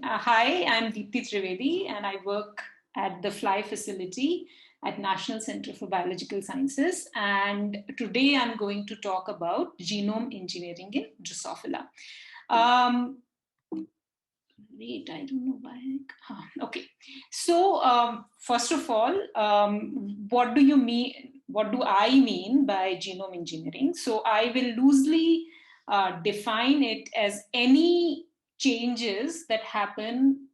Hi, I'm Deepti Trivedi, and I work at the FLY facility at National Center for Biological Sciences. And today I'm going to talk about genome engineering in Drosophila. Wait, I don't know why. Okay. So, first of all, what do you mean? What do I mean by genome engineering? So, I will loosely define it as any changes that happen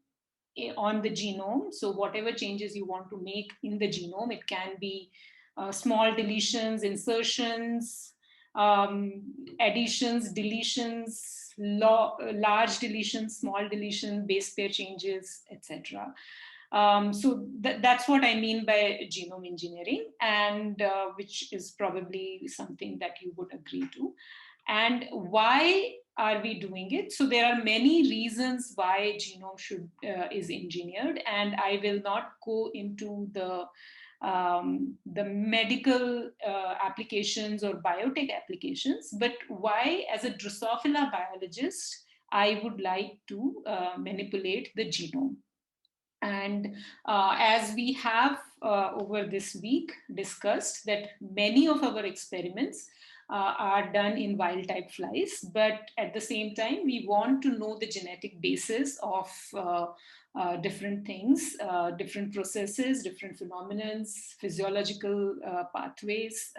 on the genome. So, whatever changes you want to make in the genome, it can be small deletions, insertions, additions, deletions, large deletions, small deletion, base pair changes, etc. So that's what I mean by genome engineering, and which is probably something that you would agree to. And why are we doing it? So there are many reasons why genome is engineered, and I will not go into the medical applications or biotech applications, but why, as a Drosophila biologist, I would like to manipulate the genome. And as we have over this week discussed, that many of our experiments are done in wild type flies, but at the same time, we want to know the genetic basis of different things, different processes, different phenomena, physiological pathways,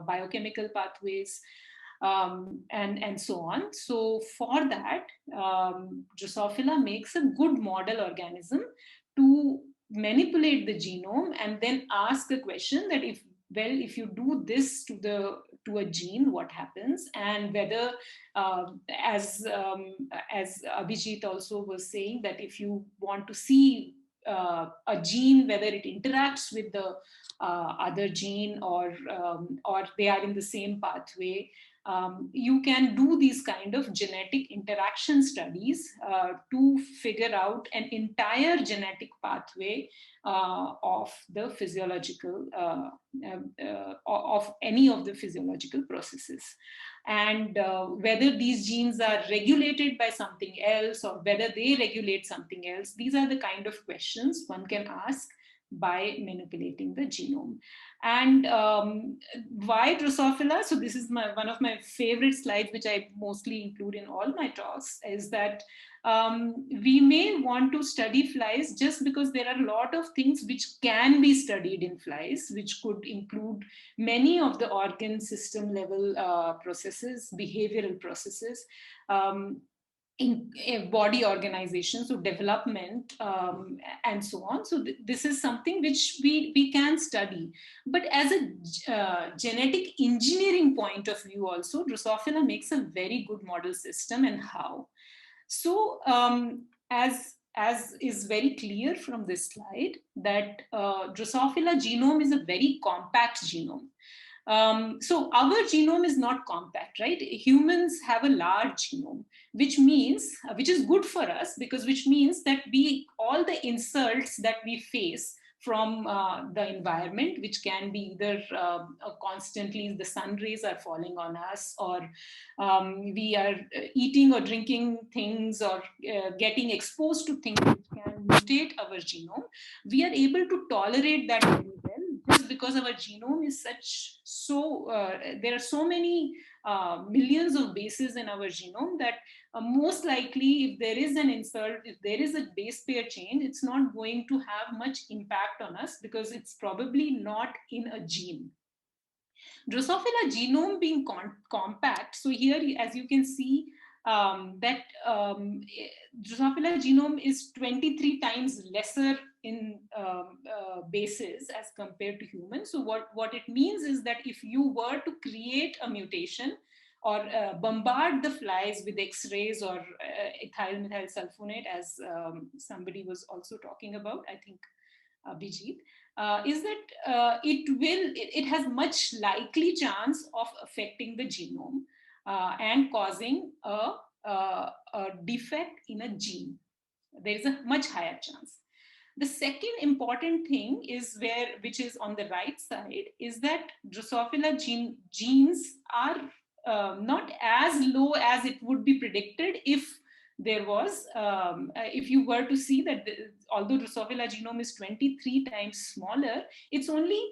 biochemical pathways, and so on. So for that, Drosophila makes a good model organism to manipulate the genome and then ask a question that if you do this to a gene, what happens, and whether as Abhijit also was saying, that if you want to see a gene, whether it interacts with the other gene or they are in the same pathway, you can do these kind of genetic interaction studies to figure out an entire genetic pathway of the physiological of any of the physiological processes, and whether these genes are regulated by something else or whether they regulate something else. These are the kind of questions one can ask by manipulating the genome. And why Drosophila? So this is one of my favorite slides, which I mostly include in all my talks, is that we may want to study flies just because there are a lot of things which can be studied in flies, which could include many of the organ system level processes, behavioral processes, in body organization, so development, and so on. So this is something which we can study. But as a genetic engineering point of view also, Drosophila makes a very good model system. And how? So as is very clear from this slide, that Drosophila genome is a very compact genome. So our genome is not compact, right? Humans have a large genome, which means, which is good for us, because which means that all the insults that we face from the environment, which can be either constantly the sun rays are falling on us, or we are eating or drinking things, or getting exposed to things which can mutate our genome, we are able to tolerate that very well, just because our genome is there are so many millions of bases in our genome that most likely, if there is an insult, if there is a base pair change, it's not going to have much impact on us because it's probably not in a gene. Drosophila genome being compact, so here, as you can see, that Drosophila genome is 23 times lesser in bases as compared to humans. So what it means is that if you were to create a mutation or bombard the flies with X-rays or ethyl methyl sulfonate, as somebody was also talking about, I think Abhijit, is that it has much likely chance of affecting the genome and causing a defect in a gene. There is a much higher chance. The second important thing is which is on the right side, is that Drosophila genes are not as low as it would be predicted if there was, if you were to see that although Drosophila genome is 23 times smaller, it's only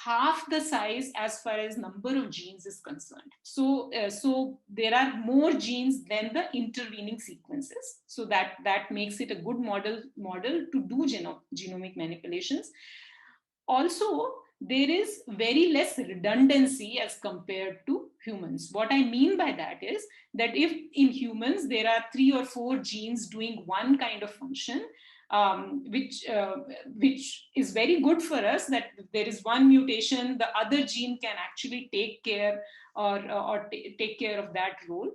half the size as far as number of genes is concerned. So, so there are more genes than the intervening sequences. So that makes it a good model to do genomic manipulations. Also, there is very less redundancy as compared to humans. What I mean by that is that if in humans there are 3 or 4 genes doing one kind of function, which is very good for us, that if there is one mutation, the other gene can actually take care or take care of that role.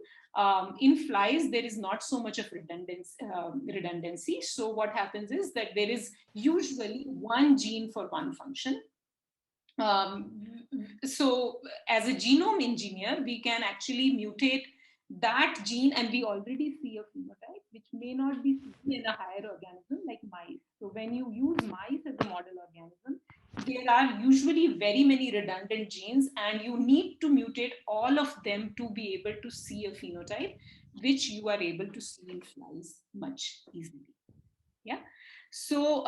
In flies, there is not so much of redundancy. So what happens is that there is usually one gene for one function. So as a genome engineer, we can actually mutate that gene, and we already see a phenotype which may not be seen in a higher organism like mice. So when you use mice as a model organism, there are usually very many redundant genes, and you need to mutate all of them to be able to see a phenotype, which you are able to see in flies much easily. Yeah. So,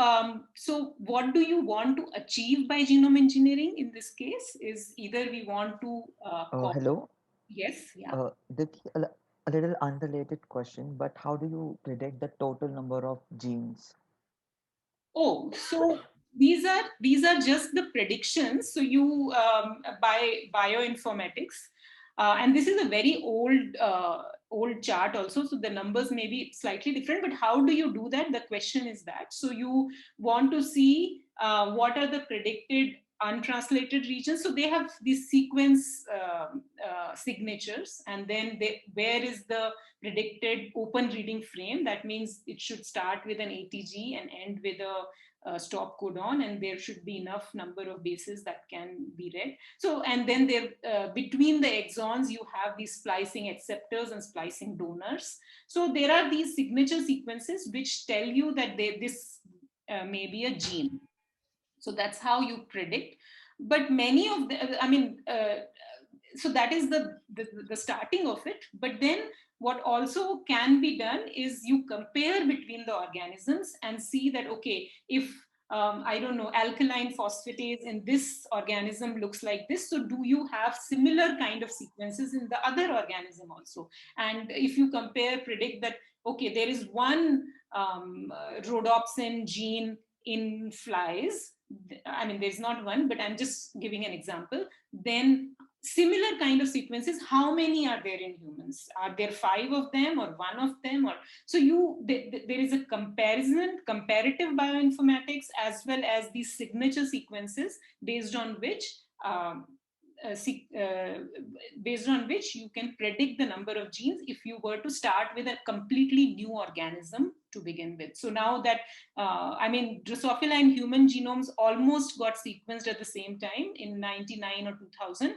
so what do you want to achieve by genome engineering in this case? Is either we want to Hello. yes, yeah. Dipti, a little unrelated question, but how do you predict the total number of genes? Oh, so these are just the predictions. So you by bioinformatics, and this is a very old chart also. So the numbers may be slightly different, but how do you do that? The question is that. So you want to see what are the predicted untranslated regions. So they have these sequence signatures, and then where is the predicted open reading frame. That means it should start with an ATG and end with a stop codon, and there should be enough number of bases that can be read. So, and then there between the exons, you have these splicing acceptors and splicing donors. So there are these signature sequences which tell you that this may be a gene. So that's how you predict. But many of the, I mean, so that is the starting of it. But then what also can be done is you compare between the organisms and see that, okay, if I don't know, alkaline phosphatase in this organism looks like this, so do you have similar kind of sequences in the other organism also? And if you compare, predict that, okay, there is one rhodopsin gene in flies, I mean, there's not one, but I'm just giving an example, then similar kind of sequences, how many are there in humans? Are there 5 of them or 1 of them? Or so there is a comparative bioinformatics, as well as these signature sequences based on which um, based on which you can predict the number of genes if you were to start with a completely new organism to begin with. So now that I mean, Drosophila and human genomes almost got sequenced at the same time in 99 or 2000,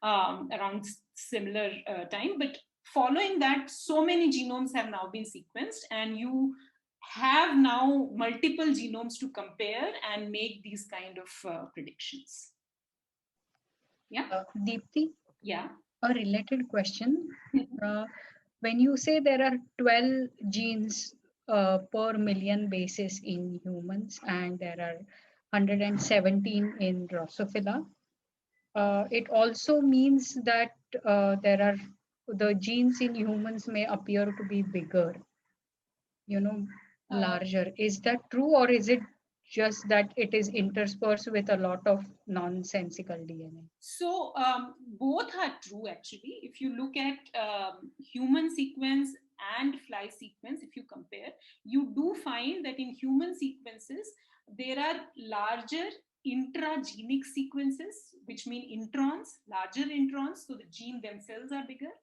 around similar time. But following that, so many genomes have now been sequenced, and you have now multiple genomes to compare and make these kind of predictions. Yeah. Deepti, Yeah. a related question. When you say there are 12 genes per million bases in humans and there are 117 in Drosophila, it also means that there are the genes in humans may appear to be bigger, you know, larger. Is that true, or is it just that it is interspersed with a lot of nonsensical DNA? So both are true actually. If you look at human sequence and fly sequence, if you compare, you do find that in human sequences, there are larger intragenic sequences, which mean introns, larger introns, so the gene themselves are bigger,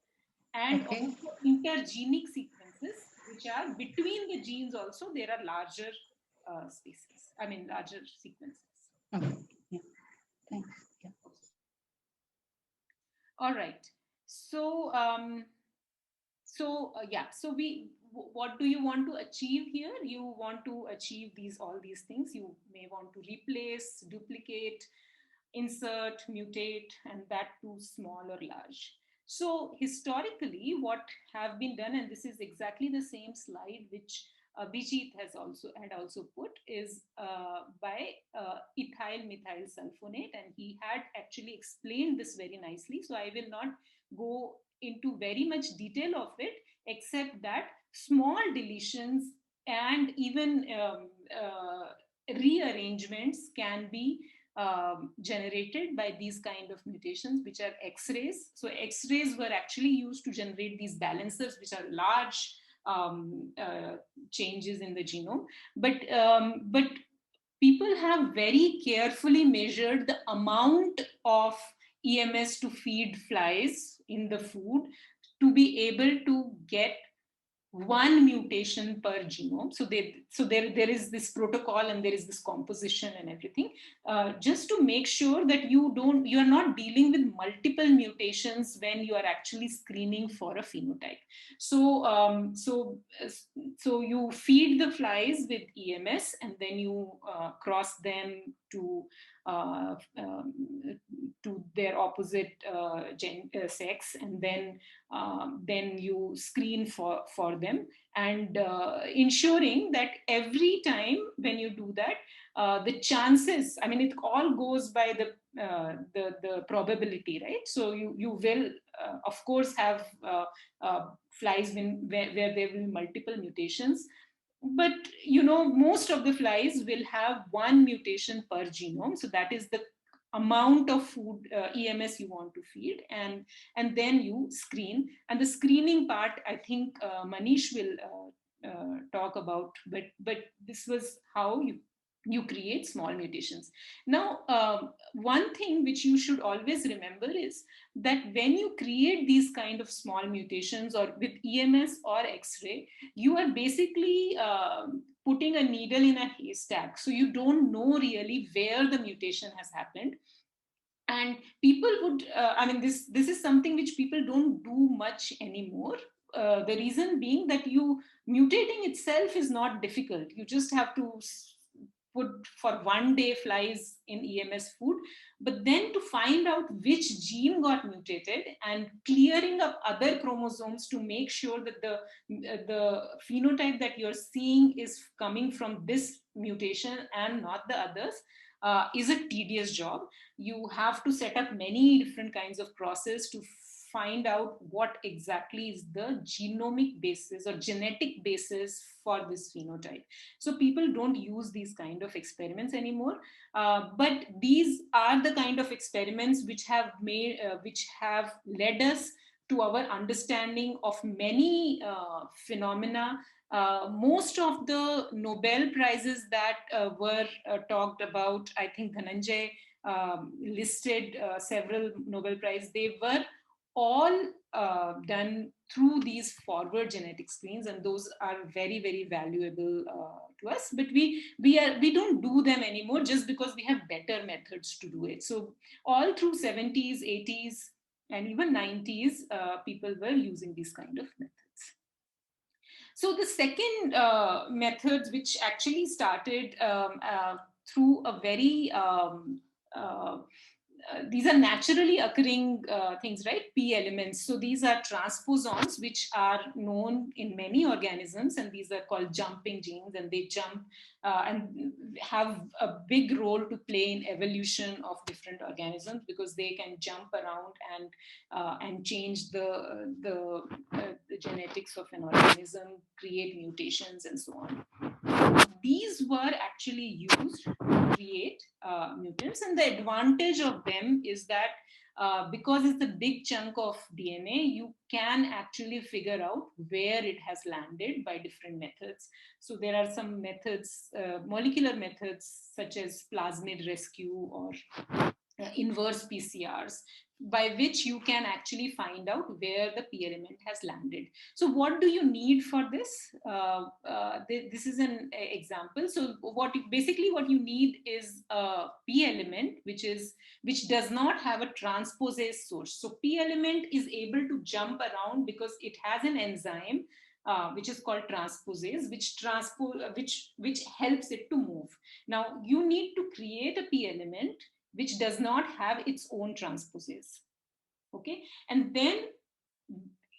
and Okay. also intergenic sequences, which are between the genes also, there are larger spaces, I mean, larger sequences. Okay. Yeah. Thanks. Yeah. All right. So, yeah. So what do you want to achieve here? You want to achieve all these things. You may want to replace, duplicate, insert, mutate, and that too small or large. So historically, what have been done, and this is exactly the same slide which Bijit had also put, is by ethyl methyl sulfonate, and he had actually explained this very nicely. So I will not go into very much detail of it, except that small deletions and even rearrangements can be generated by these kind of mutations, which are X-rays. So X-rays were actually used to generate these balancers, which are large changes in the genome. But people have very carefully measured the amount of EMS to feed flies in the food to be able to get one mutation per genome. So there is this protocol and there is this composition and everything, just to make sure that you are not dealing with multiple mutations when you are actually screening for a phenotype. So you feed the flies with EMS, and then you cross them to their opposite sex, and then you screen for them, and ensuring that every time when you do that, the chances, I mean, it all goes by the probability, right? So you will of course have flies where there will be multiple mutations, but most of the flies will have one mutation per genome. So that is the amount of food EMS you want to feed, and then you screen. And the screening part, I think Manish will talk about, but this was how you create small mutations. Now, one thing which you should always remember is that when you create these kind of small mutations, or with EMS or X-ray, you are basically putting a needle in a haystack. So you don't know really where the mutation has happened. And people would, I mean, this is something which people don't do much anymore. The reason being that mutating itself is not difficult. You just have to put for one day flies in EMS food, but then to find out which gene got mutated and clearing up other chromosomes to make sure that the phenotype that you're seeing is coming from this mutation and not the others, is a tedious job. You have to set up many different kinds of process to find out what exactly is the genomic basis or genetic basis for this phenotype. So people don't use these kind of experiments anymore, but these are the kind of experiments which have led us to our understanding of many phenomena. Most of the Nobel Prizes that were talked about, I think Dhananjay listed several Nobel Prizes. They were all done through these forward genetic screens, and those are very, very valuable to us. But we don't do them anymore just because we have better methods to do it. So all through 70s, 80s, and even 90s, people were using these kind of methods. So the second methods, which actually started through a very these are naturally occurring things, right? P elements. So these are transposons, which are known in many organisms, and these are called jumping genes, and they jump and have a big role to play in evolution of different organisms, because they can jump around and change the genetics of an organism, create mutations, and so on. These were actually used to create mutants, and the advantage of them is that because it's a big chunk of DNA, you can actually figure out where it has landed by different methods. So there are some methods, molecular methods, such as plasmid rescue or inverse PCRs, by which you can actually find out where the P element has landed. So what do you need for this? This is an example. So basically what you need is a P element which does not have a transposase source. So P element is able to jump around because it has an enzyme which is called transposase, which helps it to move. Now you need to create a P element which does not have its own transposase. Okay, and then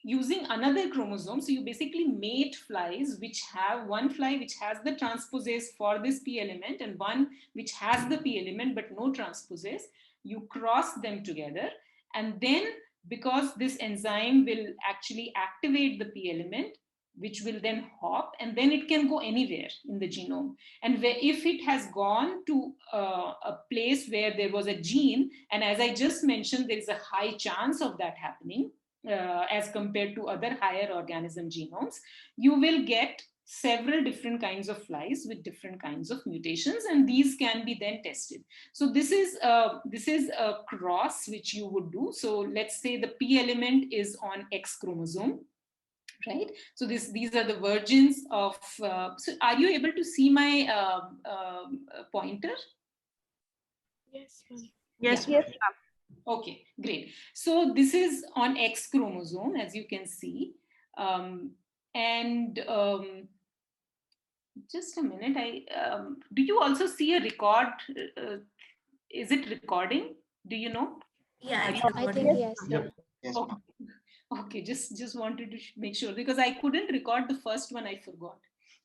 using another chromosome. So you basically mate flies which have one fly which has the transposase for this P element and one which has the P element but no transposase. You cross them together, and then because this enzyme will actually activate the P element, which will then hop, and then it can go anywhere in the genome. And if it has gone to a place where there was a gene, and as I just mentioned, there is a high chance of that happening, as compared to other higher organism genomes, you will get several different kinds of flies with different kinds of mutations, and these can be then tested. So this is a cross which you would do. So let's say the P element is on X chromosome, right? So these are the virgins of. So are you able to see my pointer? Yes, ma'am. Yes. Yeah. Okay, great. So this is on X chromosome, as you can see. Just a minute. Do you also see a record? Is it recording? Do you know? Yeah, I think yes. yeah. Yes, Okay. Okay, just wanted to make sure because I couldn't record the first one. I forgot.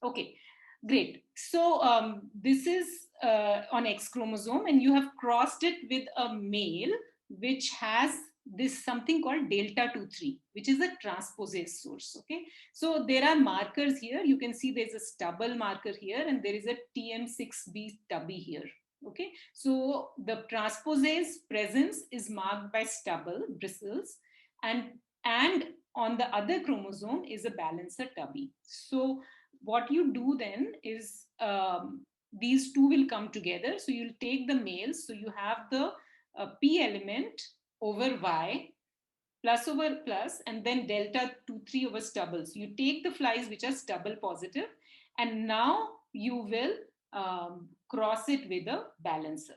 Okay, great. So this is on X chromosome, and you have crossed it with a male which has this something called delta 2,3, which is a transposase source. Okay, so there are markers here. You can see there's a stubble marker here, and there is a TM6B stubby here. Okay, so the transposase presence is marked by stubble bristles, and on the other chromosome is a balancer tubby. So what you do then is these two will come together. So you'll take the males. So you have the P element over Y plus over plus, and then delta 2,3 over stubble. So you take the flies which are stubble positive, and now you will cross it with a balancer.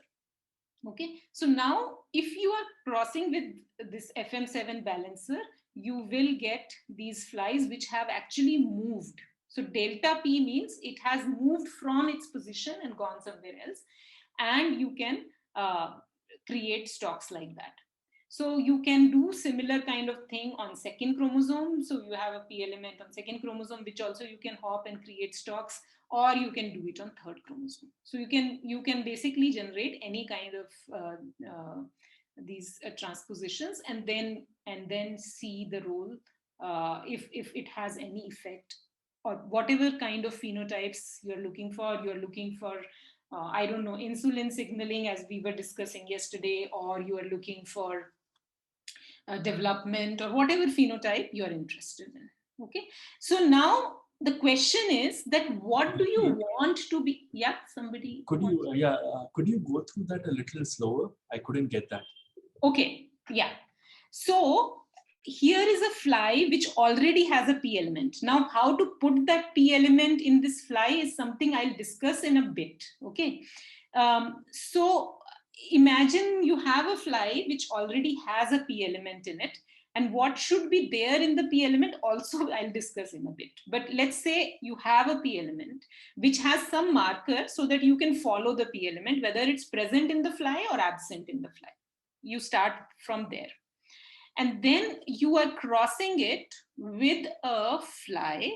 Okay, so now if you are crossing with this FM7 balancer, you will get these flies which have actually moved. So delta P means it has moved from its position and gone somewhere else, and you can create stalks like that. So you can do similar kind of thing on second chromosome. So you have a P element on second chromosome, which also you can hop and create stalks, or you can do it on third chromosome. So you can basically generate any kind of these transpositions, and then see the role if it has any effect, or whatever kind of phenotypes you're looking for. You're looking for I don't know, insulin signaling, as we were discussing yesterday, or you are looking for development, or whatever phenotype you're interested in. Okay, so now the question is that what do you want to be? Yeah, somebody could you go through that a little slower? I couldn't get that. Okay, yeah. So here is a fly which already has a P element. Now, how to put that P element in this fly is something I'll discuss in a bit. Okay, so imagine you have a fly which already has a P element in it, and what should be there in the P element also I'll discuss in a bit. But let's say you have a P element which has some marker so that you can follow the P element, whether it's present in the fly or absent in the fly. You start from there, and then you are crossing it with a fly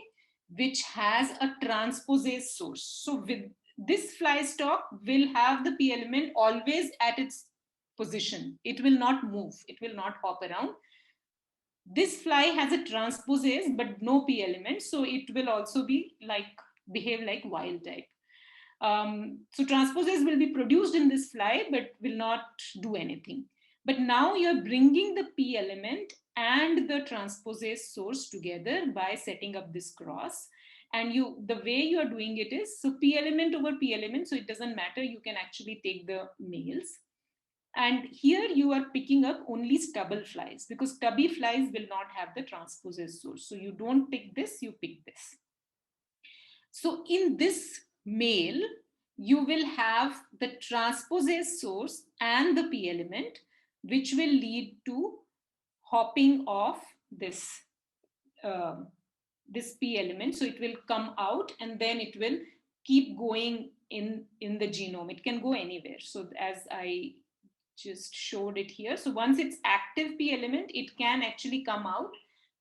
which has a transposase source. So with this fly stalk will have the P element always at its position. It will not move. It will not hop around. This fly has a transposase but no P element, so it will also be behave like wild type. So transposase will be produced in this fly but will not do anything. But now you're bringing the P element and the transposase source together by setting up this cross. And the way you are doing it is, so P element over P element, so it doesn't matter, you can actually take the males. And here you are picking up only stubble flies, because stubby flies will not have the transposase source. So you don't pick this, you pick this. So in this male, you will have the transposase source and the P element, which will lead to hopping of this this P element. So it will come out and then it will keep going in the genome. It can go anywhere. So as I just showed it here, so once it's active P element, it can actually come out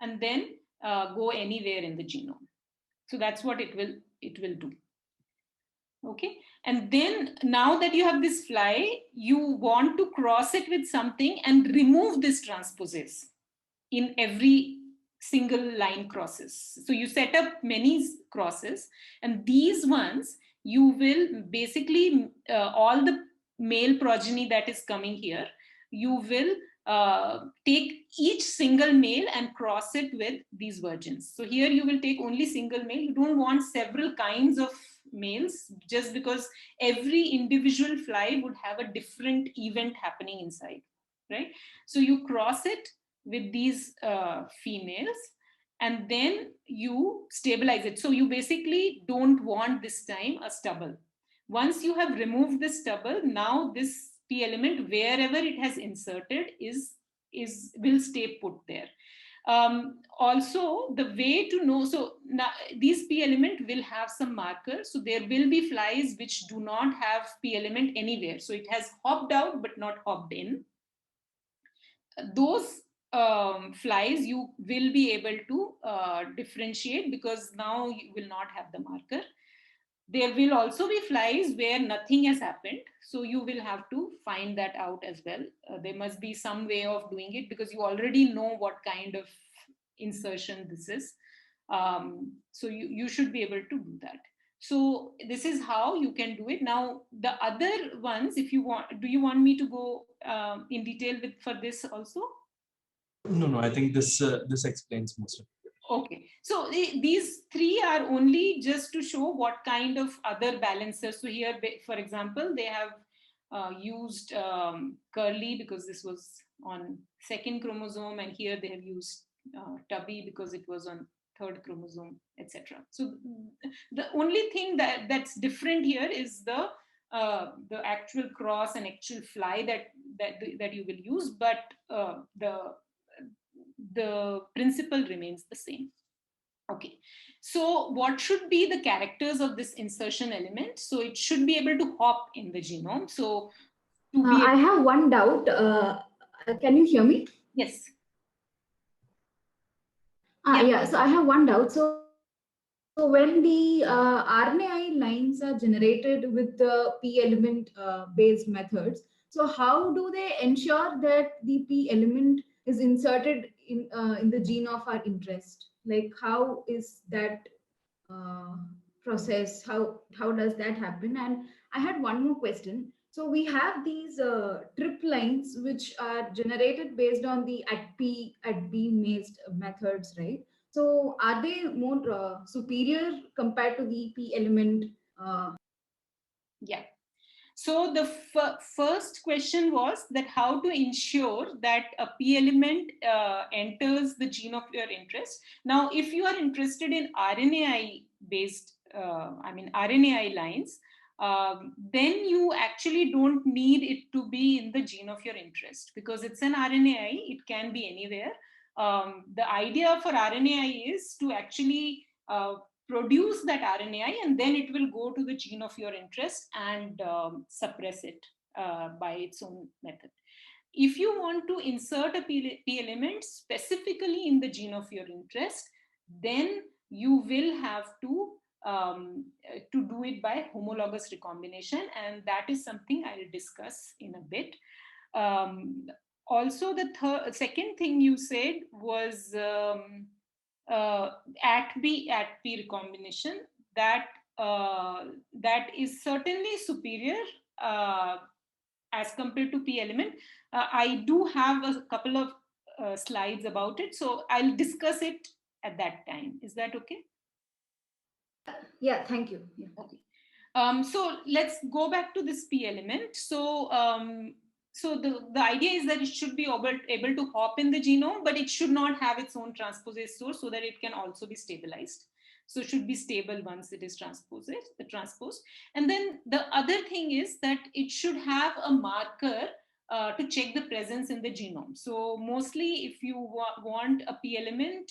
and then go anywhere in the genome. So that's what it will do. Okay, and then now that you have this fly, you want to cross it with something and remove this transposase in every single line crosses. So you set up many crosses, and these ones you will basically all the male progeny that is coming here, you will take each single male and cross it with these virgins. So here you will take only single male. You don't want several kinds of males, just because every individual fly would have a different event happening inside, right? So you cross it with these females, and then you stabilize it. So you basically don't want this time a stubble. Once you have removed the stubble, now this P element, wherever it has inserted, will stay put there. Also, the way to know, so now these P element will have some markers. So there will be flies which do not have P element anywhere. So it has hopped out but not hopped in. Those flies you will be able to differentiate, because now you will not have the marker. There will also be flies where nothing has happened, so you will have to find that out as well. There must be some way of doing it, because you already know what kind of insertion this is. So you should be able to do that. So this is how you can do it. Now the other ones, if you want, do you want me to go in detail for this also? No, I think this explains most of it. Okay, so these three are only just to show what kind of other balancers. So here, for example, they have used curly because this was on second chromosome, and here they have used tubby because it was on third chromosome, etc. So the only thing that's different here is the actual cross and actual fly that you will use, but the principle remains the same. Okay, so what should be the characters of this insertion element? So it should be able to hop in the genome. So to be I have one doubt. Can you hear me? Yes. Yeah, so I have one doubt. So when the RNAi lines are generated with the P element based methods, so how do they ensure that the P element is inserted in the gene of our interest? Like, how is that process? How does that happen? And I had one more question. So we have these trip lines which are generated based on the at P at B based methods, right? So are they more superior compared to the P element? Yeah. So the first question was that how to ensure that a P element enters the gene of your interest. Now, if you are interested in RNAi based, RNAi lines, then you actually don't need it to be in the gene of your interest, because it's an RNAi, it can be anywhere. The idea for RNAi is to actually produce that RNAi, and then it will go to the gene of your interest and suppress it by its own method. If you want to insert a P element specifically in the gene of your interest, then you will have to do it by homologous recombination, and that is something I'll discuss in a bit. Also, the second thing you said was at P recombination, that is certainly superior as compared to P element. I do have a couple of slides about it, so I'll discuss it at that time. Is that okay? Yeah, thank you. Yeah. Okay. So let's go back to this P element. So the idea is that it should be able to hop in the genome, but it should not have its own transposase source, so that it can also be stabilized. So it should be stable once it is transposed. And then the other thing is that it should have a marker to check the presence in the genome. So mostly if you want a P element,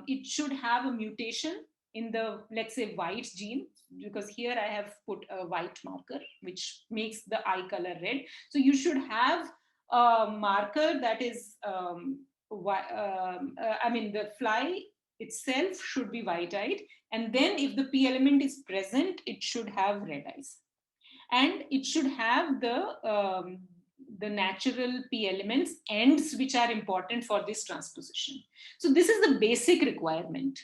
it should have a mutation in the, let's say, white gene, because here I have put a white marker which makes the eye color red. So you should have a marker that is the fly itself should be white-eyed, and then if the P element is present, it should have red eyes, and it should have the natural P elements ends which are important for this transposition. So this is the basic requirement.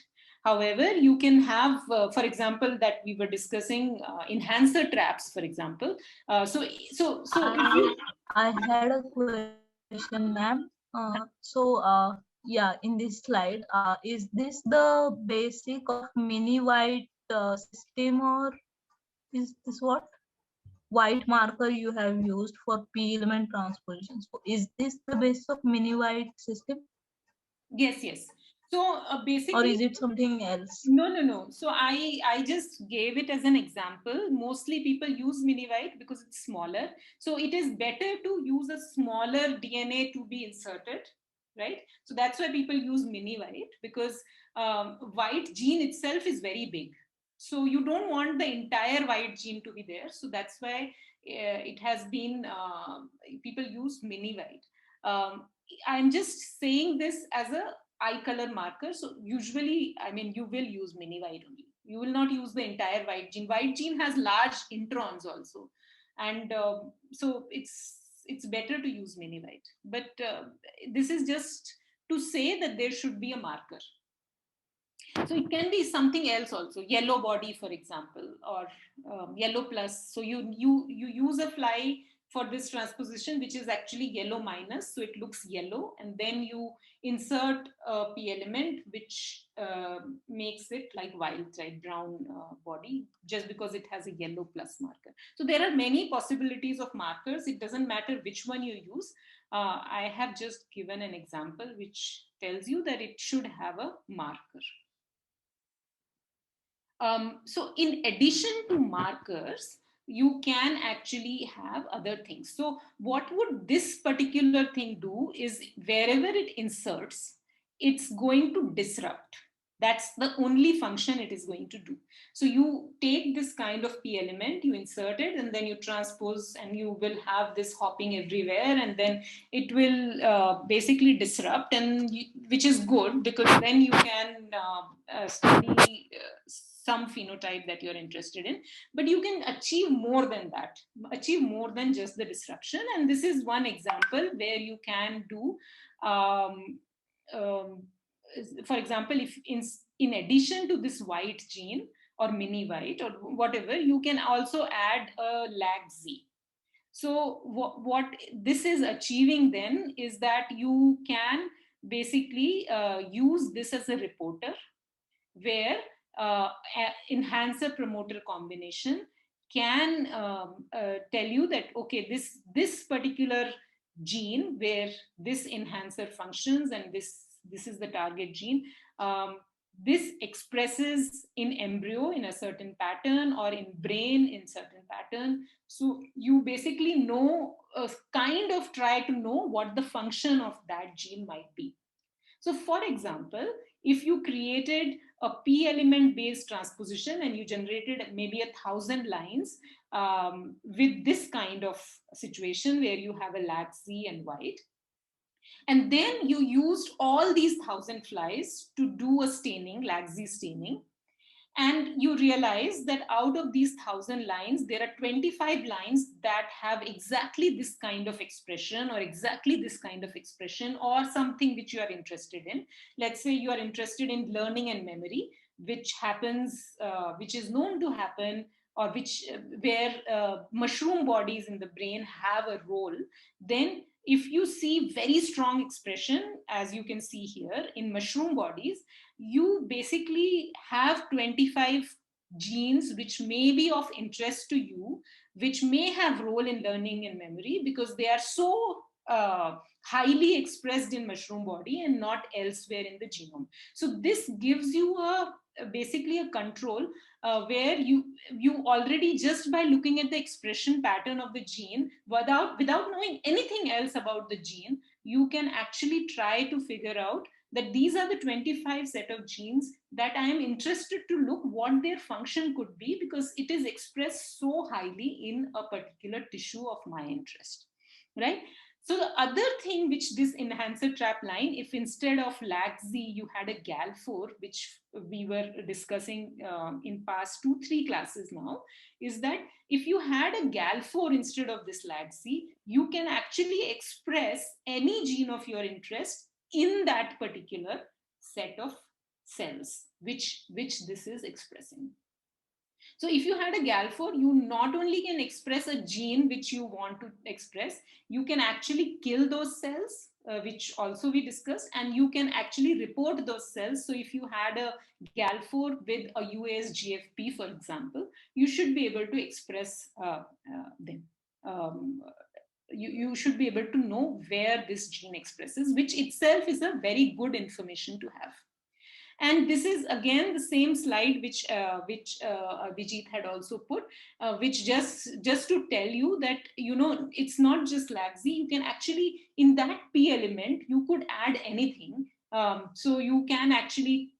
However, you can have, for example, that we were discussing enhancer traps, for example. I had a question, ma'am. Yeah, in this slide, is this the basic of mini white system, or is this what white marker you have used for P element transposition? So is this the basis of mini white system? Yes, yes. So basically, or is it something else? No. So I just gave it as an example. Mostly people use mini white because it's smaller. So it is better to use a smaller DNA to be inserted, right? So that's why people use mini white, because white gene itself is very big. So you don't want the entire white gene to be there. So that's why it has been, people use mini white. I'm just saying this as a eye color marker. So usually, you will use mini white only. You will not use the entire white gene. White gene has large introns also. And so it's better to use mini white. But this is just to say that there should be a marker. So it can be something else also, yellow body, for example, or yellow plus. So you use a fly for this transposition, which is actually yellow minus, so it looks yellow, and then you insert a P element, which makes it like wild type brown body, just because it has a yellow plus marker. So there are many possibilities of markers. It doesn't matter which one you use. I have just given an example which tells you that it should have a marker. So in addition to markers, you can actually have other things. So what would this particular thing do is, wherever it inserts, it's going to disrupt. That's the only function it is going to do. So you take this kind of P element, you insert it, and then you transpose, and you will have this hopping everywhere, and then it will basically disrupt, and which is good, because then you can study some phenotype that you're interested in. But you can achieve more than that, achieve more than just the disruption. And this is one example where you can do, for example, if in addition to this white gene or mini white or whatever, you can also add a lag Z. So what this is achieving then is that you can basically use this as a reporter, where enhancer promoter combination can tell you that, okay, this particular gene where this enhancer functions, and this is the target gene, this expresses in embryo in a certain pattern, or in brain in certain pattern. So you basically know, kind of try to know what the function of that gene might be. So for example, if you created a P element based transposition and you generated maybe 1,000 lines with this kind of situation where you have a lag Z and white, and then you used all these 1,000 flies to do a staining, lag Z staining, and you realize that out of these 1,000 lines, there are 25 lines that have exactly this kind of expression, or exactly this kind of expression, or something which you are interested in. Let's say you are interested in learning and memory, which happens, which is known to happen, or where mushroom bodies in the brain have a role. Then if you see very strong expression, as you can see here in mushroom bodies, you basically have 25 genes which may be of interest to you, which may have role in learning and memory, because they are so highly expressed in mushroom body and not elsewhere in the genome. So this gives you basically a control where you already, just by looking at the expression pattern of the gene, without knowing anything else about the gene, you can actually try to figure out that these are the 25 set of genes that I am interested to look what their function could be, because it is expressed so highly in a particular tissue of my interest, right? So the other thing which this enhancer trap line, if instead of LAC-Z you had a GAL4, which we were discussing in past 2-3 classes now, is that if you had a GAL4 instead of this LAC-Z, you can actually express any gene of your interest in that particular set of cells, which this is expressing. So if you had a GAL4, you not only can express a gene which you want to express, you can actually kill those cells, which also we discussed, and you can actually report those cells. So if you had a GAL4 with a UAS GFP, for example, you should be able to express them. You should be able to know where this gene expresses, which itself is a very good information to have. And this is again the same slide which Vijit had also put, which just to tell you that, you know, it's not just LAC-Z. You can actually, in that P element, you could add anything. So you can actually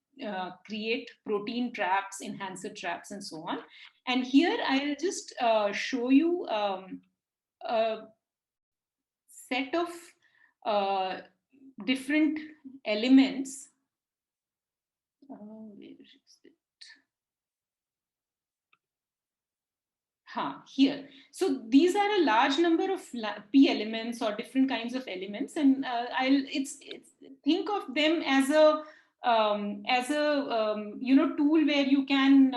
create protein traps, enhancer traps, and so on. And here I'll just show you a set of different elements. Where is it? Here. So these are a large number of P elements or different kinds of elements, and it's think of them as a you know, tool where you can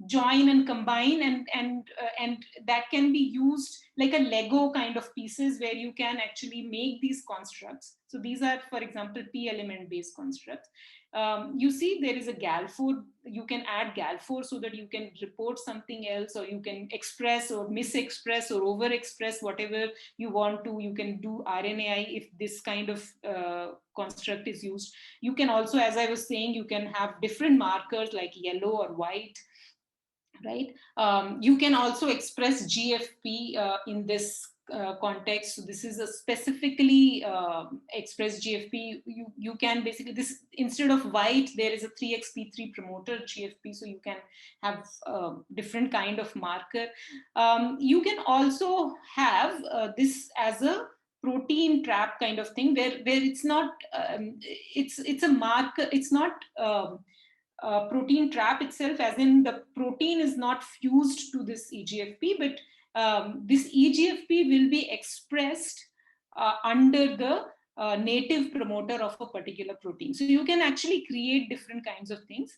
join and combine, and that can be used like a Lego kind of pieces where you can actually make these constructs. So these are, for example, P element based constructs. You see there is a GAL4. You can add GAL4 so that you can report something else, or you can express or misexpress or overexpress whatever you want to. You can do RNAi if this kind of construct is used. You can also, as I was saying, you can have different markers like yellow or white, right? You can also express GFP in this context. So this is a specifically expressed GFP. You can basically, this instead of white, there is a 3xp3 promoter GFP, so you can have different kind of marker. You can also have this as a protein trap kind of thing, where it's not it's a marker. It's not protein trap itself, as in the protein is not fused to this EGFP, but this EGFP will be expressed under the native promoter of a particular protein. So you can actually create different kinds of things.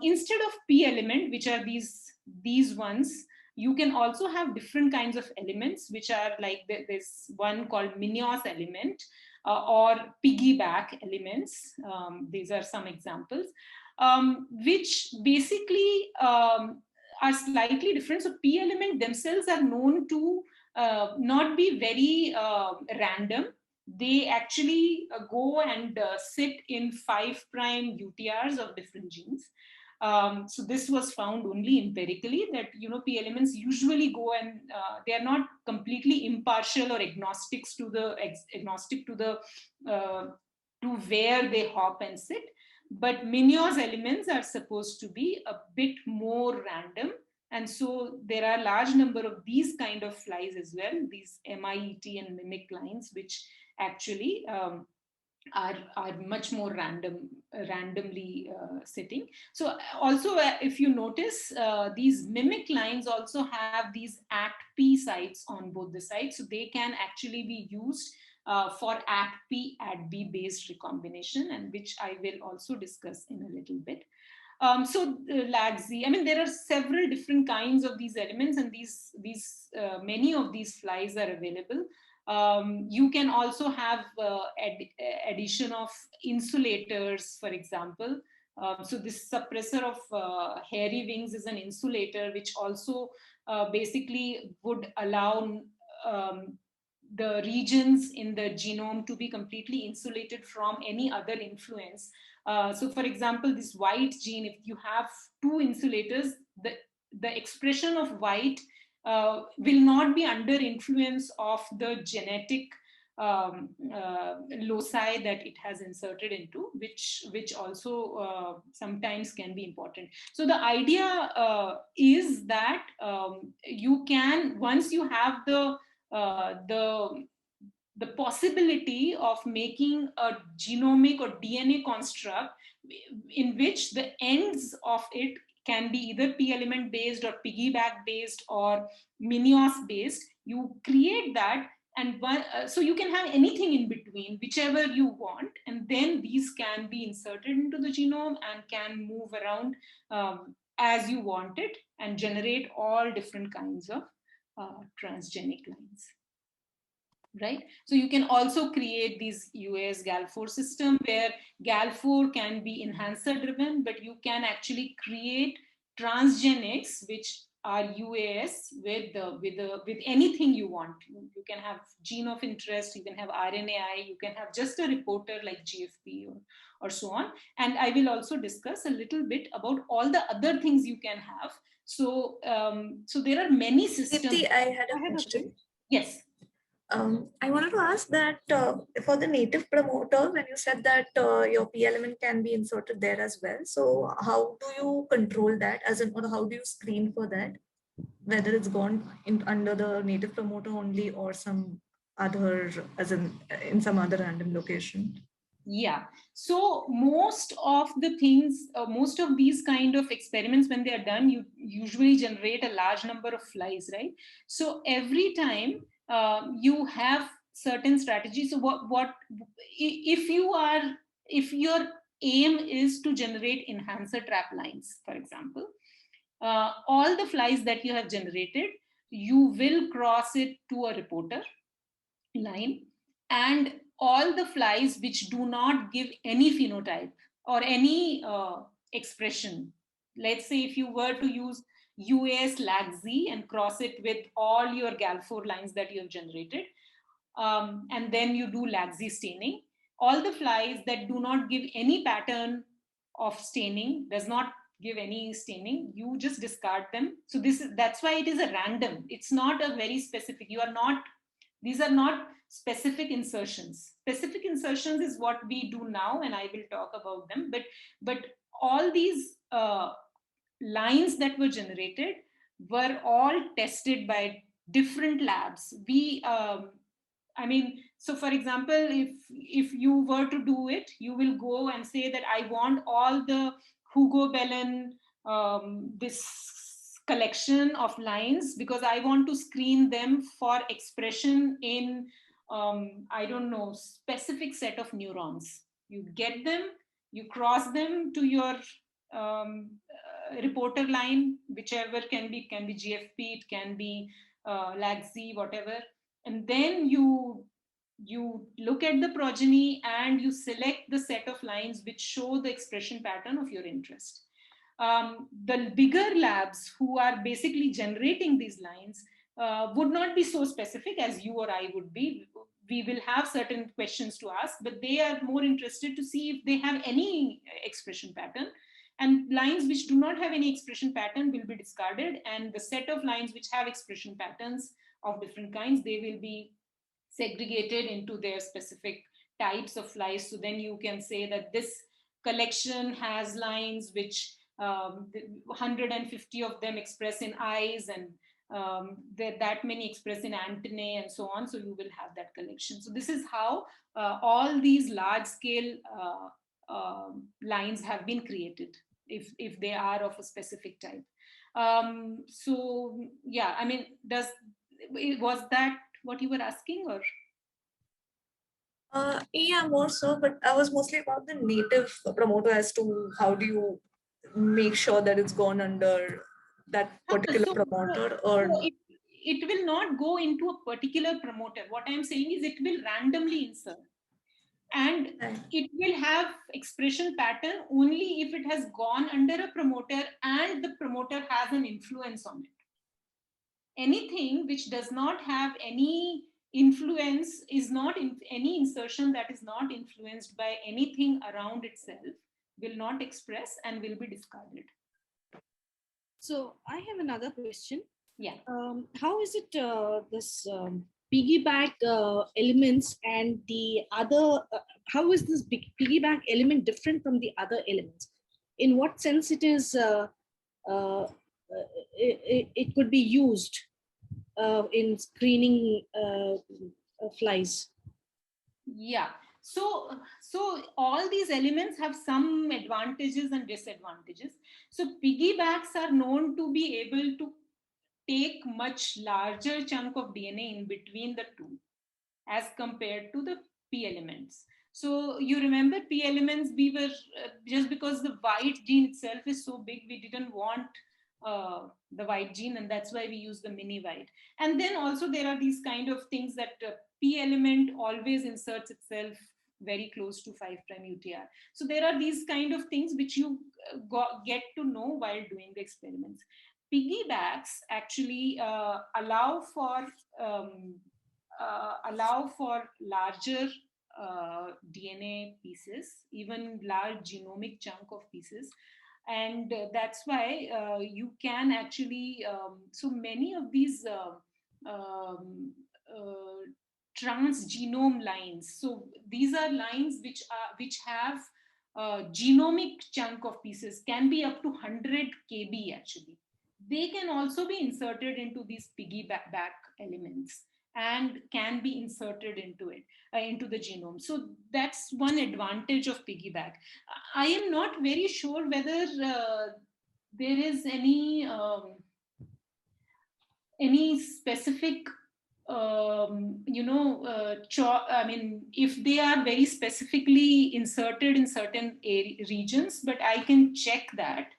Instead of P element, which are these ones, you can also have different kinds of elements, which are like this one called Minios element or piggyback elements. These are some examples. Which basically are slightly different. So P element themselves are known to not be very random. They actually go and sit in 5' UTRs of different genes. So this was found only empirically, that, you know, P elements usually go and they are not completely impartial or agnostic to the to where they hop and sit. But Minios elements are supposed to be a bit more random. And so there are a large number of these kind of flies as well, these MIET and mimic lines, which actually are much more randomly sitting. So also, if you notice, these mimic lines also have these ACT-P sites on both the sides. So they can actually be used for ACT-P, ACT-B based recombination, and which I will also discuss in a little bit. So LAC-Z, I mean, there are several different kinds of these elements, and many of these flies are available. You can also have addition of insulators, for example. So this suppressor of hairy wings is an insulator, which also basically would allow the regions in the genome to be completely insulated from any other influence. So for example, this white gene, if you have two insulators, the expression of white will not be under influence of the genetic loci that it has inserted into, which also sometimes can be important. So the idea is that you can, once you have the the possibility of making a genomic or DNA construct in which the ends of it can be either P element based or piggyback based or minios based. You create that, and so you can have anything in between, whichever you want, and then these can be inserted into the genome and can move around as you want it and generate all different kinds of transgenic lines. Right? So you can also create these UAS GAL4 system where GAL4 can be enhancer driven, but you can actually create transgenics which are UAS with anything you want. You can have gene of interest, you can have RNAi, you can have just a reporter like GFP or so on. And I will also discuss a little bit about all the other things you can have. So, so there are many systems. Deepti, I had a question. Yes. I wanted to ask that for the native promoter, when you said that your P element can be inserted there as well, so how do you control that, as in, or how do you screen for that, whether it's gone in under the native promoter only or some other, as in some other random location? Yeah, so most of the things, most of these kind of experiments, when they are done, you usually generate a large number of flies, right? So every time you have certain strategies. So what if your aim is to generate enhancer trap lines, for example, all the flies that you have generated, you will cross it to a reporter line, and all the flies which do not give any phenotype or any expression. Let's say if you were to use UAS LAG-Z and cross it with all your GAL4 lines that you have generated, and then you do LAG-Z staining, all the flies that do not give any pattern of staining, does not give any staining, you just discard them. So that's why it is a random. It's not a very specific. These are not specific insertions. Specific insertions is what we do now, and I will talk about them. But all these lines that were generated were all tested by different labs. I mean, so for example, if you were to do it, you will go and say that I want all the Hugo Bellin, this collection of lines, because I want to screen them for expression in, I don't know, specific set of neurons. You get them, you cross them to your reporter line, whichever can be GFP, it can be LAG-Z, whatever. And then you look at the progeny and you select the set of lines which show the expression pattern of your interest. The bigger labs who are basically generating these lines would not be so specific as you or I would be. We will have certain questions to ask, but they are more interested to see if they have any expression pattern. And lines which do not have any expression pattern will be discarded, and the set of lines which have expression patterns of different kinds, they will be segregated into their specific types of flies. So then you can say that this collection has lines which 150 of them express in eyes, and that many express in antennae, and so on. So you will have that collection. So this is how all these large scale lines have been created, if they are of a specific type. So yeah, I mean, was that what you were asking, or? Yeah, more so, but I was mostly about the native promoter as to how do you make sure that it's gone under that particular promoter, or it will not go into a particular promoter. What I'm saying is it will randomly insert, and it will have expression pattern only if it has gone under a promoter and the promoter has an influence on it. Anything which does not have any influence is not any insertion that is not influenced by anything around itself will not express and will be discarded. So I have another question. Yeah. How is it this piggyback elements and the other, how is this piggyback element different from the other elements? In what sense it is, it could be used in screening flies? Yeah. So all these elements have some advantages and disadvantages. So piggybacks are known to be able to take much larger chunk of DNA in between the two as compared to the P elements. So you remember P elements, we were just because the white gene itself is so big, we didn't want the white gene, and that's why we use the mini white. And then also there are these kind of things that P element always inserts itself very close to 5' UTR. So there are these kind of things which you get to know while doing the experiments. Piggybacks actually allow for larger DNA pieces, even large genomic chunk of pieces. And that's why you can actually, so many of these transgenome lines. So these are lines which have genomic chunk of pieces, can be up to 100 kb actually. They can also be inserted into these piggyback elements and can be inserted into it, into the genome. So that's one advantage of piggyback. I am not very sure whether there is any specific I mean, if they are very specifically inserted in certain regions, but I can check that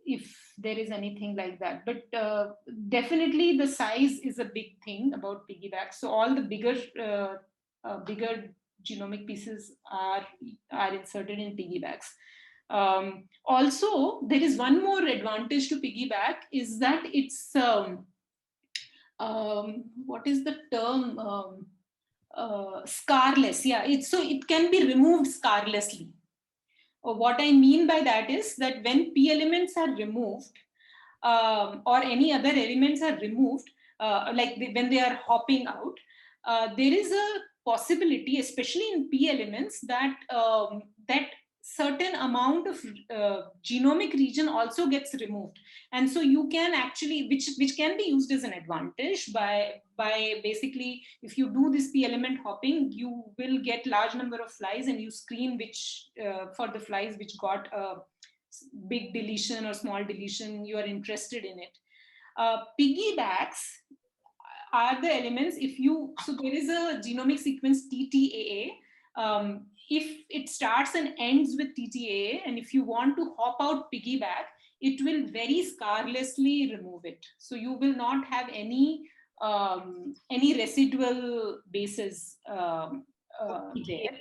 if there is anything like that. But definitely the size is a big thing about piggyback. So all the bigger genomic pieces are inserted in piggybacks. Also, there is one more advantage to piggyback is that it's what is the term? Scarless. Yeah, so it can be removed scarlessly. What I mean by that is that when P elements are removed, or any other elements are removed, when they are hopping out, there is a possibility, especially in P elements, that that certain amount of genomic region also gets removed, and so you can actually, which can be used as an advantage by basically, if you do this P element hopping, you will get large number of flies, and you screen which for the flies which got a big deletion or small deletion, you are interested in it. Piggybacks are the elements, so there is a genomic sequence TTAA. If it starts and ends with TTAA, and if you want to hop out piggyback, it will very scarlessly remove it. So you will not have any residual bases there,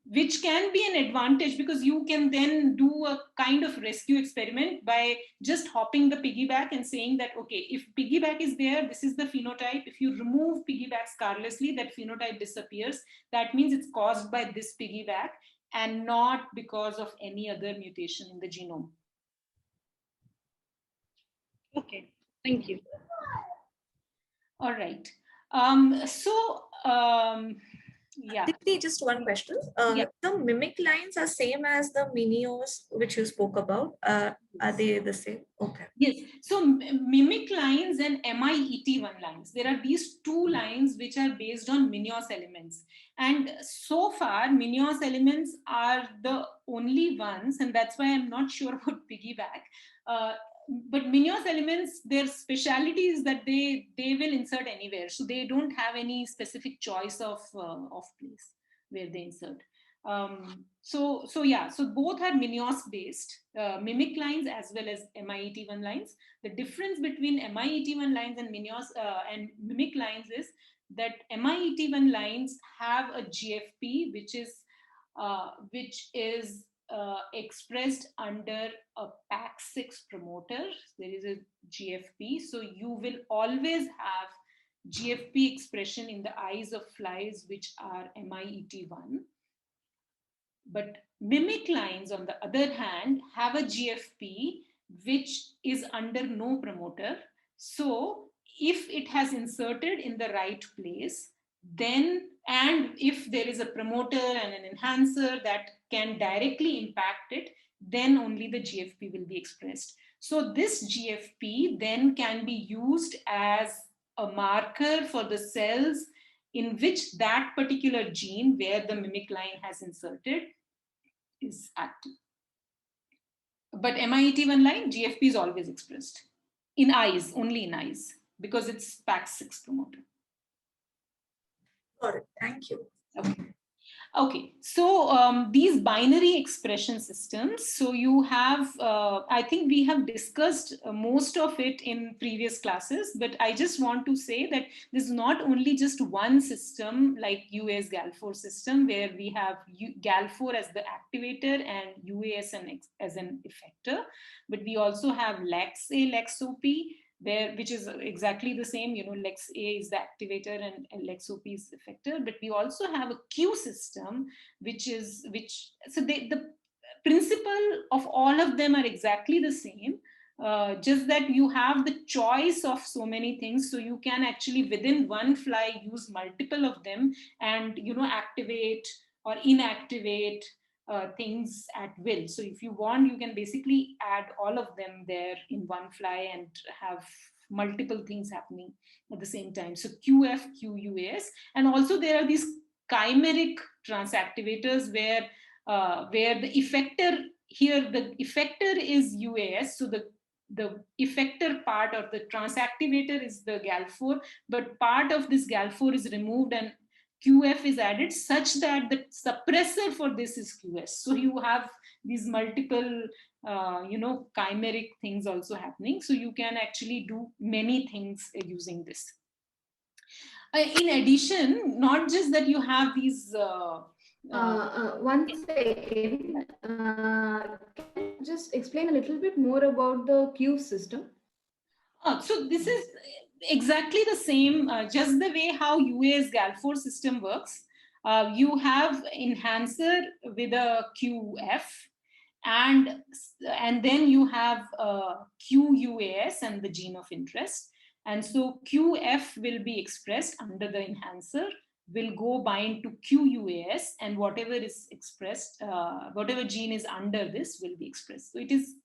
which can be an advantage because you can then do a kind of rescue experiment by just hopping the piggyback and saying that, okay, if piggyback is there, this is the phenotype. If you remove piggyback scarlessly, that phenotype disappears. That means it's caused by this piggyback and not because of any other mutation in the genome. Okay, thank you. All right. Yeah. Deepti, just one question. Yeah. The mimic lines are same as the minios which you spoke about. Are they the same? Okay. Yes. So mimic lines and MIET1 lines. There are these two lines which are based on minios elements. And so far, minios elements are the only ones, and that's why I'm not sure about piggyback. But minios elements, their speciality is that they will insert anywhere. So they don't have any specific choice of place where they insert. So both are minios based, mimic lines as well as MIET1 lines. The difference between MIET1 lines and minios and mimic lines is that MIET1 lines have a GFP, which is expressed under a PAX6 promoter. There is a GFP, so you will always have GFP expression in the eyes of flies which are MIET1. But mimic lines, on the other hand, have a GFP which is under no promoter. So if it has inserted in the right place, then, and if there is a promoter and an enhancer that can directly impact it, then only the GFP will be expressed. So this GFP then can be used as a marker for the cells in which that particular gene where the mimic line has inserted is active. But MIET1 line, GFP is always expressed in eyes, only in eyes, because it's PAX6 promoter. Got it. Thank you. Okay. Okay, so these binary expression systems, so you have, I think we have discussed most of it in previous classes, but I just want to say that this is not only just one system like UAS GAL4 system where we have GAL4 as the activator and UAS as an effector, but we also have LEX-A, LEX-OP, which is exactly the same, LEX-A is the activator and LEX-OP is the effector, but we also have a Q system, so the principle of all of them are exactly the same, just that you have the choice of so many things, so you can actually within one fly use multiple of them and, activate or inactivate things at will. So if you want, you can basically add all of them there in one fly and have multiple things happening at the same time. So QF, QUAS, and also there are these chimeric transactivators where the effector here, the effector is UAS, so the effector part of the transactivator is the GAL4, but part of this GAL4 is removed and QF is added such that the suppressor for this is QS. So you have these multiple, chimeric things also happening. So you can actually do many things using this. In addition, not just that you have these. One second. Can you just explain a little bit more about the Q system? So this is exactly the same, just the way how UAS GAL4 system works. You have enhancer with a QF, and then you have QUAS and the gene of interest. And so QF will be expressed under the enhancer, will go bind to QUAS, and whatever is expressed, whatever gene is under this will be expressed. So it is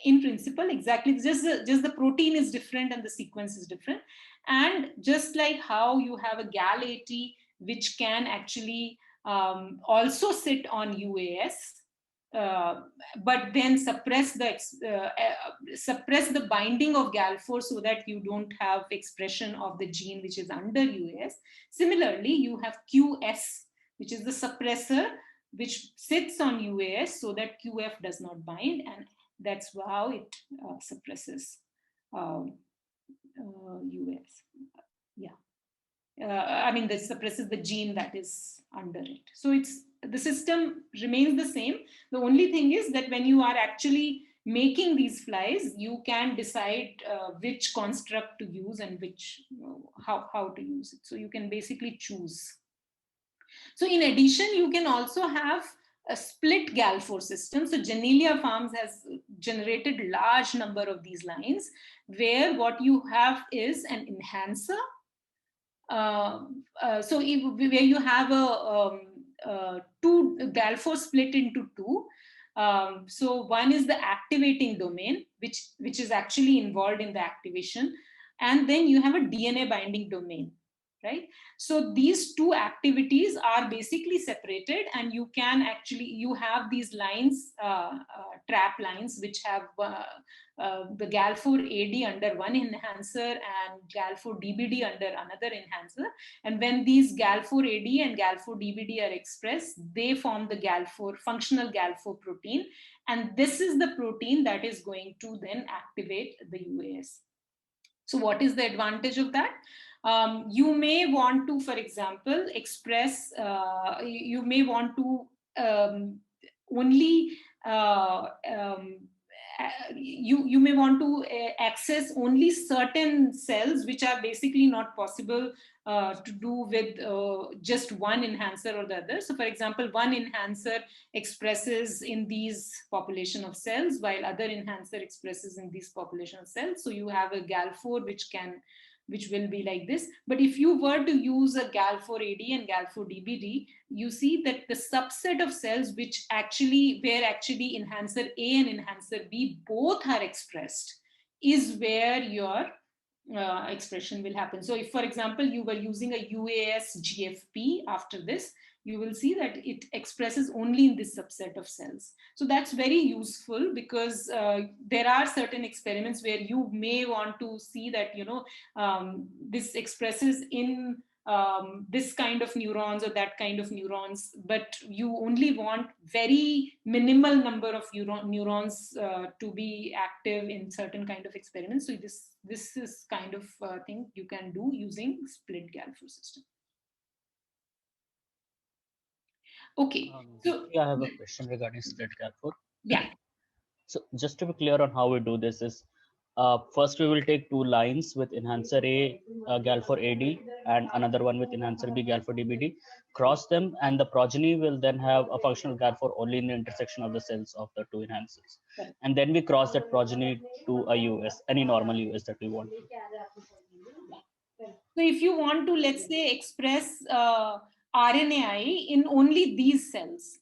in principle exactly just the protein is different and the sequence is different. And just like how you have a GAL80 which can actually also sit on UAS, but then suppress the binding of GAL4 so that you don't have expression of the gene which is under UAS. Similarly, you have QS, which is the suppressor which sits on UAS so that QF does not bind, and that's how it suppresses UAS. Yeah. This suppresses the gene that is under it. So the system remains the same. The only thing is that when you are actually making these flies, you can decide which construct to use and which how to use it. So you can basically choose. So in addition, you can also have a split GAL4 system. So Genelia Farms has generated large number of these lines where what you have is an enhancer. So where you have two GAL4 split into two. So one is the activating domain, which is actually involved in the activation. And then you have a DNA binding domain, right? So these two activities are basically separated, and you have these lines, trap lines, which have the GAL4AD under one enhancer and GAL4DBD under another enhancer. And when these GAL4AD and GAL4DBD are expressed, they form the functional GAL4 protein. And this is the protein that is going to then activate the UAS. So what is the advantage of that? You may want to, for example, express, you may want to only, you may want to access only certain cells which are basically not possible to do with just one enhancer or the other. So for example, one enhancer expresses in these population of cells while other enhancer expresses in these population of cells. So you have a GAL4 which can which will be like this. But if you were to use a Gal4-AD and Gal4-DBD, you see that the subset of cells which actually, where actually enhancer A and enhancer B both are expressed, is where your expression will happen. So if, for example, you were using a UAS GFP after this, you will see that it expresses only in this subset of cells. So that's very useful, because there are certain experiments where you may want to see that, this expresses in this kind of neurons or that kind of neurons, but you only want very minimal number of neurons to be active in certain kind of experiments. So this is kind of thing you can do using split Gal4 system. Okay, so I have a question regarding split Gal4. Yeah. So just to be clear on how we do this is, first we will take two lines with enhancer A, Gal4-AD, and another one with enhancer B, Gal4-DBD, cross them, and the progeny will then have a functional Gal4 only in the intersection of the cells of the two enhancers. Correct. And then we cross that progeny to a US, any normal US that we want to. So if you want to, let's say, express RNAi in only these cells,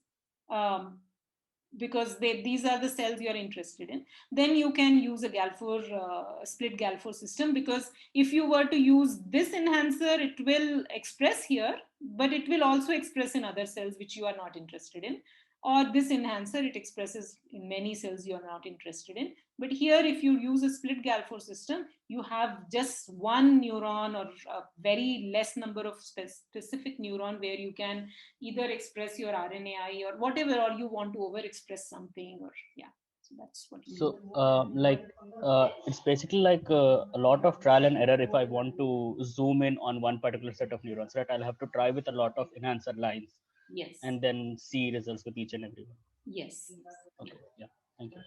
because these are the cells you're interested in, then you can use a Gal4 split Gal4 system, because if you were to use this enhancer, it will express here, but it will also express in other cells which you are not interested in. Or this enhancer, it expresses in many cells you are not interested in. But here, if you use a split Gal4 system, you have just one neuron or a very less number of specific neuron where you can either express your RNAi or whatever, or you want to overexpress something, or so that's what you So it's basically like a lot of trial and error. If I want to zoom in on one particular set of neurons, right, I'll have to try with a lot of enhancer lines. Yes. And then see results with each and every one. Yes. Okay. Yeah. Thank you.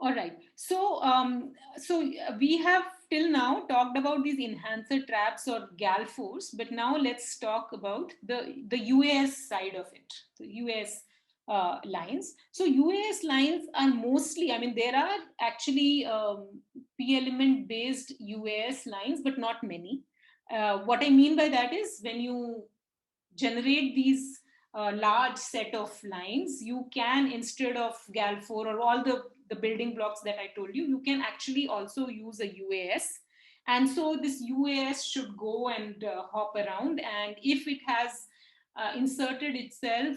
All right. So, we have till now talked about these enhancer traps or Gal4s, but now let's talk about the UAS side of it, the UAS lines. So UAS lines are mostly, I mean, there are actually P element based UAS lines, but not many. What I mean by that is, when you generate these large set of lines, you can, instead of Gal4 or all the building blocks that I told you, you can actually also use a UAS. And so this UAS should go and hop around, and if it has inserted itself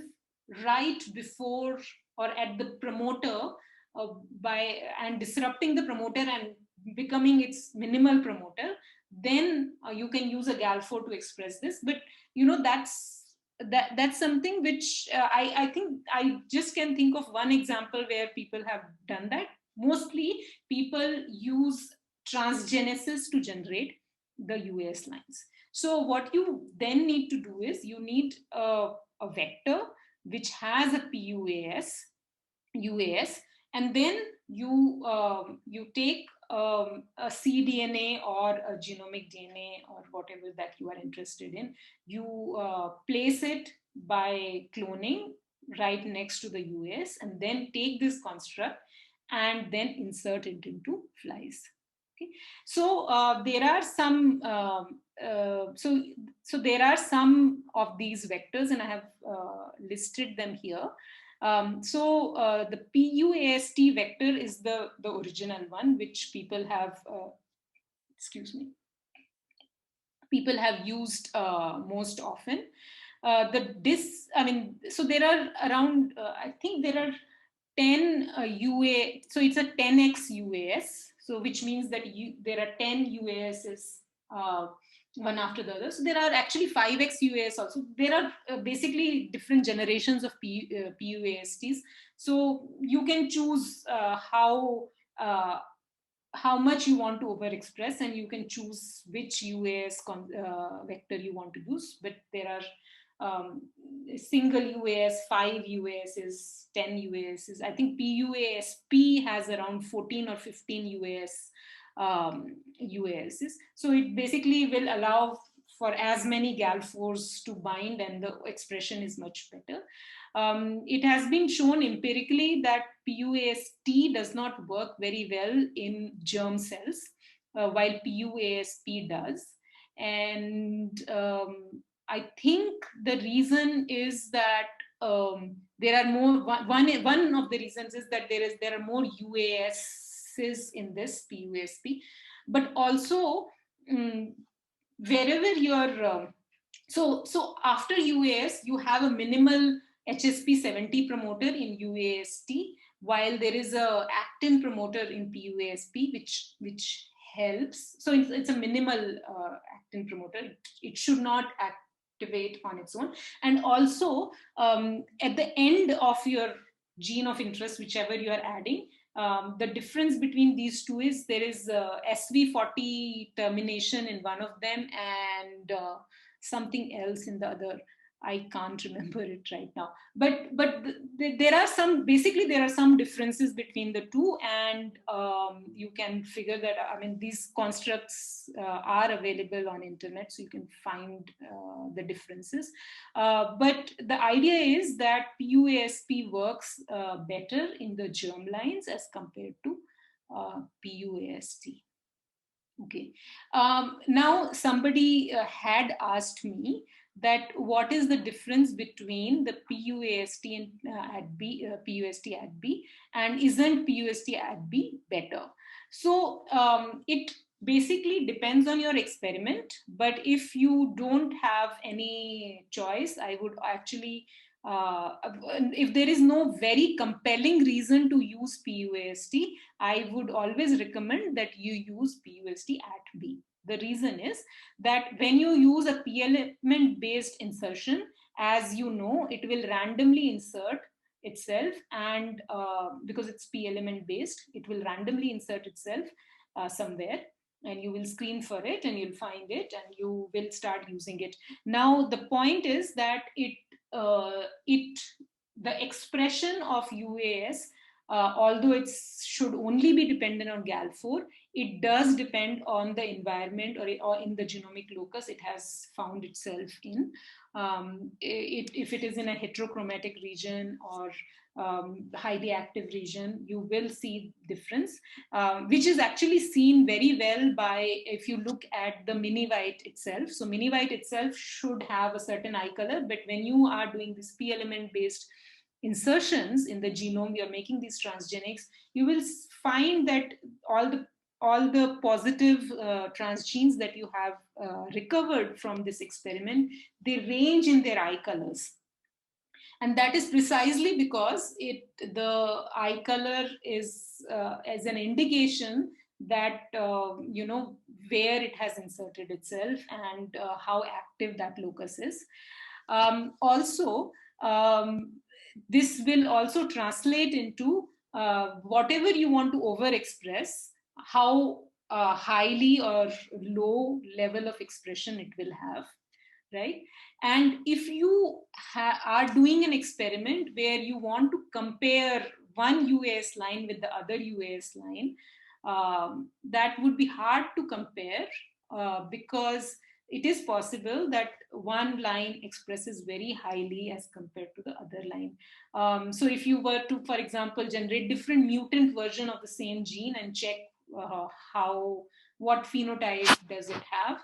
right before or at the promoter and disrupting the promoter and becoming its minimal promoter, then you can use a Gal4 to express this. But that's something which I think I just can think of one example where people have done that. Mostly people use transgenesis to generate the UAS lines. So what you then need to do is, you need a vector which has a PUAS, and then you take a cDNA or a genomic DNA or whatever that you are interested in. You place it by cloning right next to the UAS, and then take this construct and then insert it into flies. Okay. So there are some so there are some of these vectors, and I have listed them here. The PUAST vector is the original one, which people have, people have used most often. So there are around, I think there are 10 UA, so it's a 10x UAS, so which means that there are 10 UASs, one after the other. So there are actually 5x UAS also. There are basically different generations of PUASTs. So you can choose how much you want to overexpress, and you can choose which UAS vector you want to use. But there are single UAS, 5 UASs, 10 UASs. I think PUASP has around 14 or 15 UASs. So it basically will allow for as many Gal4s to bind, and the expression is much better. It has been shown empirically that PUAST does not work very well in germ cells, while PUASP does. And I think the reason is that there are more, one of the reasons is that there are more UASs in this PUSP, but also wherever you're, so after UAS, you have a minimal HSP70 promoter in UAST, while there is a actin promoter in PUASP, which helps. So it's a minimal actin promoter. It should not activate on its own. And also at the end of your gene of interest, whichever you are adding, the difference between these two is there is SV40 termination in one of them and something else in the other. I can't remember it right now, but there are some, basically there are some differences between the two, and you can figure that, I mean, these constructs are available on internet, so you can find the differences. But the idea is that PUASP works better in the germlines as compared to PUAST. Okay. Now somebody had asked me that what is the difference between the PUAST and PUST at B, and isn't PUST at B better? So it basically depends on your experiment, but if you don't have any choice, I would actually, if there is no very compelling reason to use PUAST, I would always recommend that you use PUST at B. The reason is that when you use a P-element based insertion, as you know, it will randomly insert itself, and because it's P-element based, it will randomly insert itself somewhere, and you will screen for it and you'll find it and you will start using it. Now the point is that the expression of UAS, although it should only be dependent on GAL4, it does depend on the environment or in the genomic locus it has found itself in. If it is in a heterochromatic region or highly active region, you will see difference, which is actually seen very well by, if you look at the mini white itself. So mini white itself should have a certain eye color, but when you are doing this P-element based insertions in the genome, you're making these transgenics, you will find that all the positive transgenes that you have recovered from this experiment, they range in their eye colors. And that is precisely because the eye color is as an indication that, you know, where it has inserted itself and how active that locus is. Also, this will also translate into whatever you want to overexpress, how highly or low level of expression it will have, right? And if you are doing an experiment where you want to compare one UAS line with the other UAS line, that would be hard to compare because it is possible that one line expresses very highly as compared to the other line. So if you were to, for example, generate different mutant version of the same gene and check what phenotype does it have,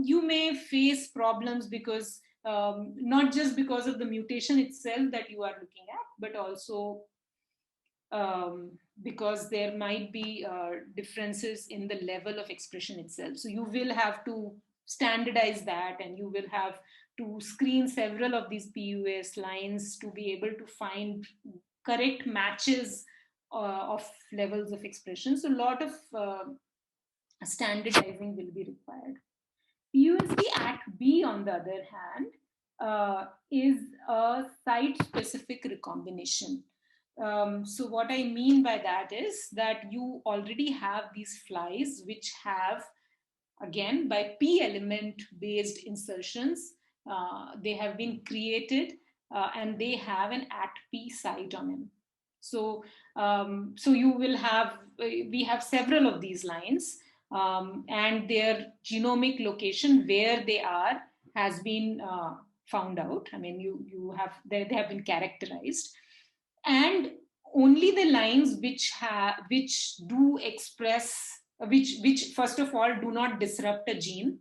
you may face problems because not just because of the mutation itself that you are looking at, but also because there might be differences in the level of expression itself. So you will have to standardize that, and you will have to screen several of these PUS lines to be able to find correct matches of levels of expression. So a lot of standardizing will be required. PUSD at B, on the other hand, is a site-specific recombination. So what I mean by that is that you already have these flies which have, again, by P-element based insertions, they have been created and they have an at P site on them. So, so you will have, we have several of these lines. And their genomic location where they are has been found out. I mean, they have been characterized, and only the lines which do express, which first of all do not disrupt a gene,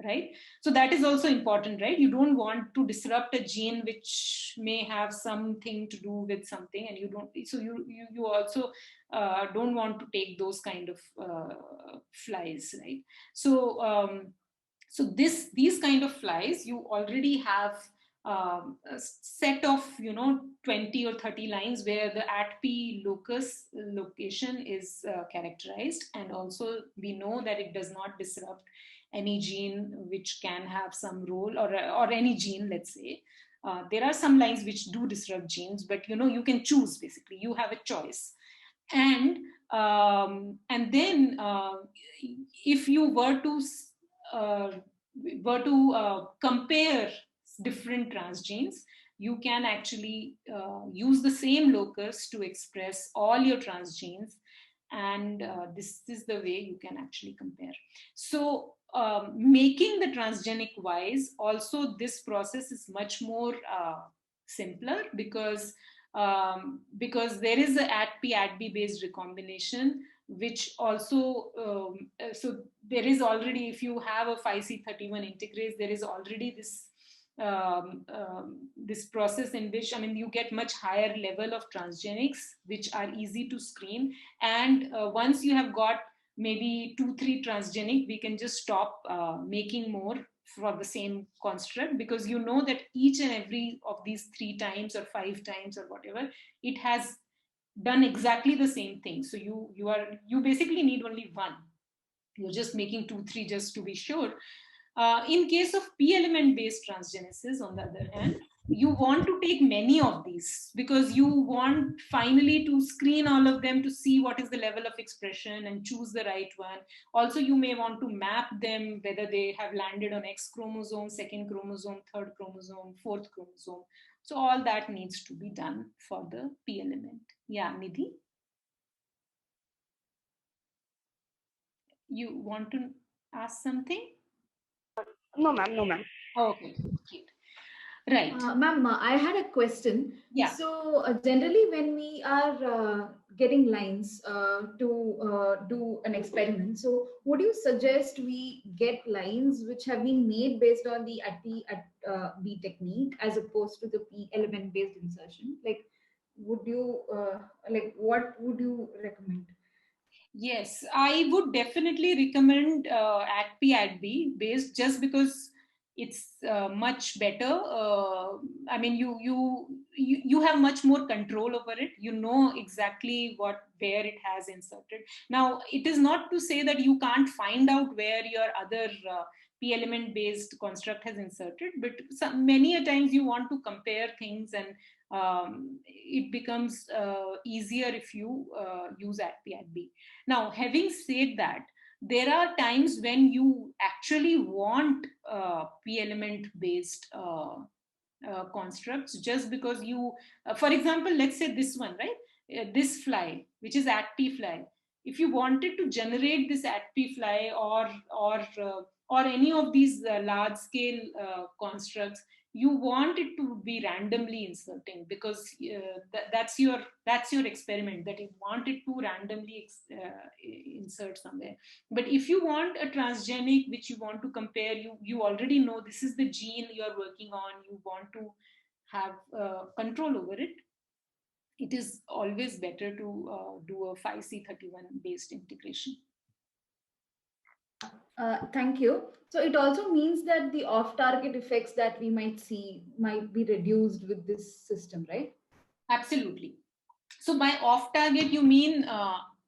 right? So that is also important, right? You don't want to disrupt a gene which may have something to do with something, and you also don't want to take those kind of flies, right? So these kind of flies, you already have a set of 20 or 30 lines where the ATP locus location is characterized, and also we know that it does not disrupt any gene which can have some role, or any gene, let's say. There are some lines which do disrupt genes, but you can choose, basically you have a choice. And then if you were to compare different transgenes, you can actually use the same locus to express all your transgenes, and this is the way you can actually compare. So making the transgenic wise, also this process is much more simpler, because there is a ATP-ATB based recombination, which also so there is already, if you have a 5C31 integrase, there is already this process in which, I mean, you get much higher level of transgenics which are easy to screen, and once you have got maybe 2-3 transgenic, we can just stop making more for the same construct, because you know that each and every of these 3 times or 5 times or whatever, it has done exactly the same thing. So you basically need only one. You're just making 2-3 just to be sure. In case of P element based transgenesis, on the other hand, you want to take many of these, because you want finally to screen all of them to see what is the level of expression and choose the right one. Also, you may want to map them, whether they have landed on X chromosome, 2nd chromosome, 3rd chromosome, 4th chromosome. So all that needs to be done for the P element. Yeah, Nidhi? You want to ask something? No, ma'am. No, ma'am. Okay, great. Right. Ma'am, I had a question. Yeah. So generally when we are getting lines to do an experiment, so would you suggest we get lines which have been made based on the ATP-B technique as opposed to the P element based insertion? Like, would you what would you recommend? Yes, I would definitely recommend ATP-ATB based, just because it's much better. I mean, you have much more control over it. You know exactly where it has inserted. Now, it is not to say that you can't find out where your other P element based construct has inserted, but many a times you want to compare things, and it becomes easier if you use ATP-ATB. Now, having said that, there are times when you actually want P element based constructs, just because you, for example, let's say this one, right? This fly, which is ATP fly. If you wanted to generate this ATP fly or any of these large scale constructs, you want it to be randomly inserting, because that's your experiment, that you want it to randomly insert somewhere. But if you want a transgenic which you want to compare, you already know this is the gene you are working on, you want to have control over it, it is always better to do a 5C31 based integration. Thank you. So it also means that the off-target effects that we might see might be reduced with this system, right? Absolutely. So by off-target, you mean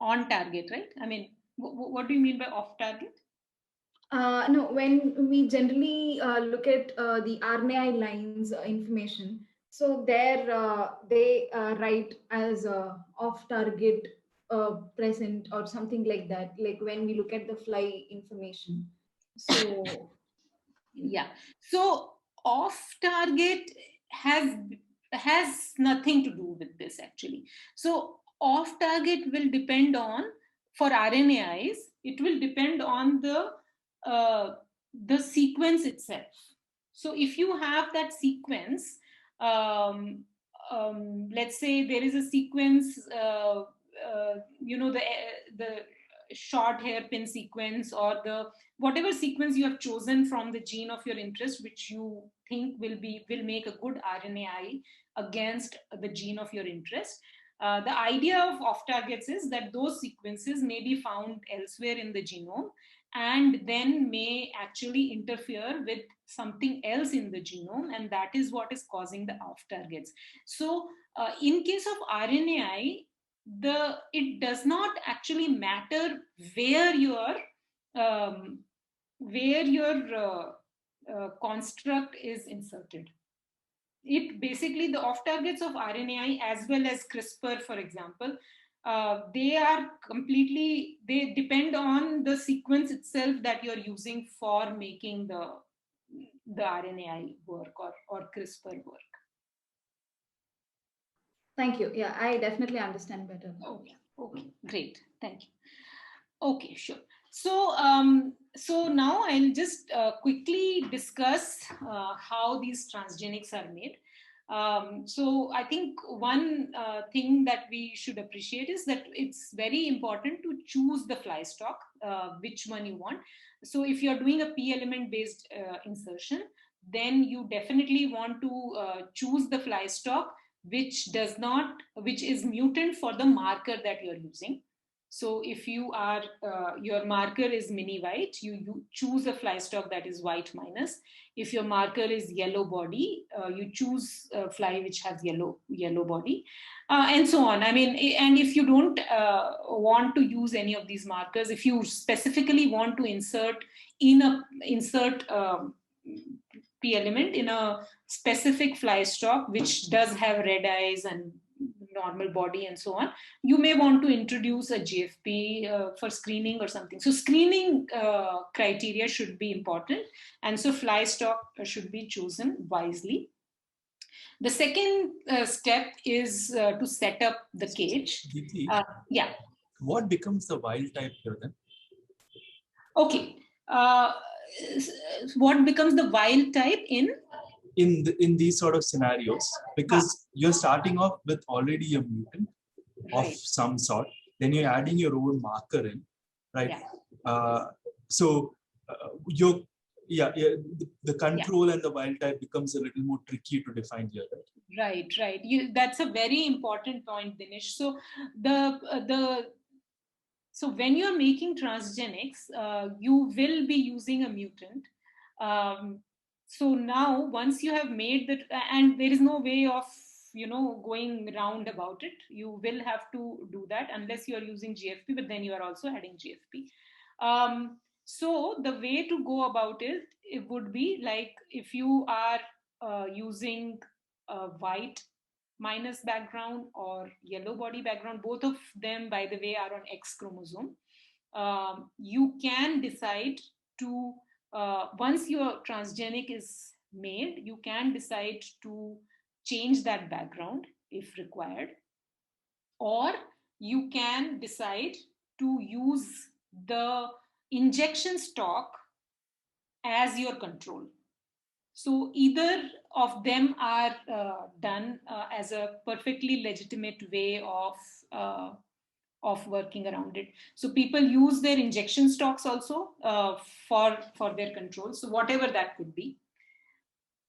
on-target, right? I mean, what do you mean by off-target? No, when we generally look at the RNAi lines information, so there they write as off-target present or something like that, like when we look at the fly information. So yeah, so off-target has nothing to do with this, actually. So off-target will depend on, for RNAis, it will depend on the sequence itself. So if you have that sequence, let's say there is a sequence, the short hairpin sequence, or the whatever sequence you have chosen from the gene of your interest, which you think will make a good RNAi against the gene of your interest. The idea of off-targets is that those sequences may be found elsewhere in the genome and then may actually interfere with something else in the genome, and that is what is causing the off-targets. So in case of RNAi, it does not actually matter where your construct is inserted. It basically, the off-targets of RNAi as well as CRISPR, for example, they depend on the sequence itself that you're using for making the RNAi work or CRISPR work. Thank you. Yeah, I definitely understand better. Okay, great. Thank you. Okay, sure. So, so now I'll just quickly discuss how these transgenics are made. So I think one thing that we should appreciate is that it's very important to choose the fly stock, which one you want. So if you're doing a P element based insertion, then you definitely want to choose the fly stock which is mutant for the marker that you're using. So if you are, your marker is mini white, you choose a fly stock that is white minus. If your marker is yellow body, you choose a fly which has yellow body, and so on. I mean, and if you don't want to use any of these markers, if you specifically want to insert P element in a specific fly stock which does have red eyes and normal body and so on, you may want to introduce a GFP for screening or something. So screening criteria should be important, and so fly stock should be chosen wisely. The second step is to set up the cage. Deepti, yeah. What becomes the wild type here then? Okay. What becomes the wild type in these sort of scenarios, because you're starting off with already a mutant of some sort, then you're adding your own marker in, right? Yeah. The control and the wild type becomes a little more tricky to define here, right? Right. That's a very important point, Dinesh. So so when you're making transgenics, you will be using a mutant. So now, once you have made that, and there is no way of going round about it, you will have to do that unless you are using GFP, but then you are also adding GFP. So the way to go about it would be like, if you are using a white minus background or yellow body background, both of them, by the way, are on X chromosome. You can decide to, once your transgenic is made, you can decide to change that background if required, or you can decide to use the injection stock as your control. So either of them are done as a perfectly legitimate way of working around it. So people use their injection stocks also for their control. So whatever that could be,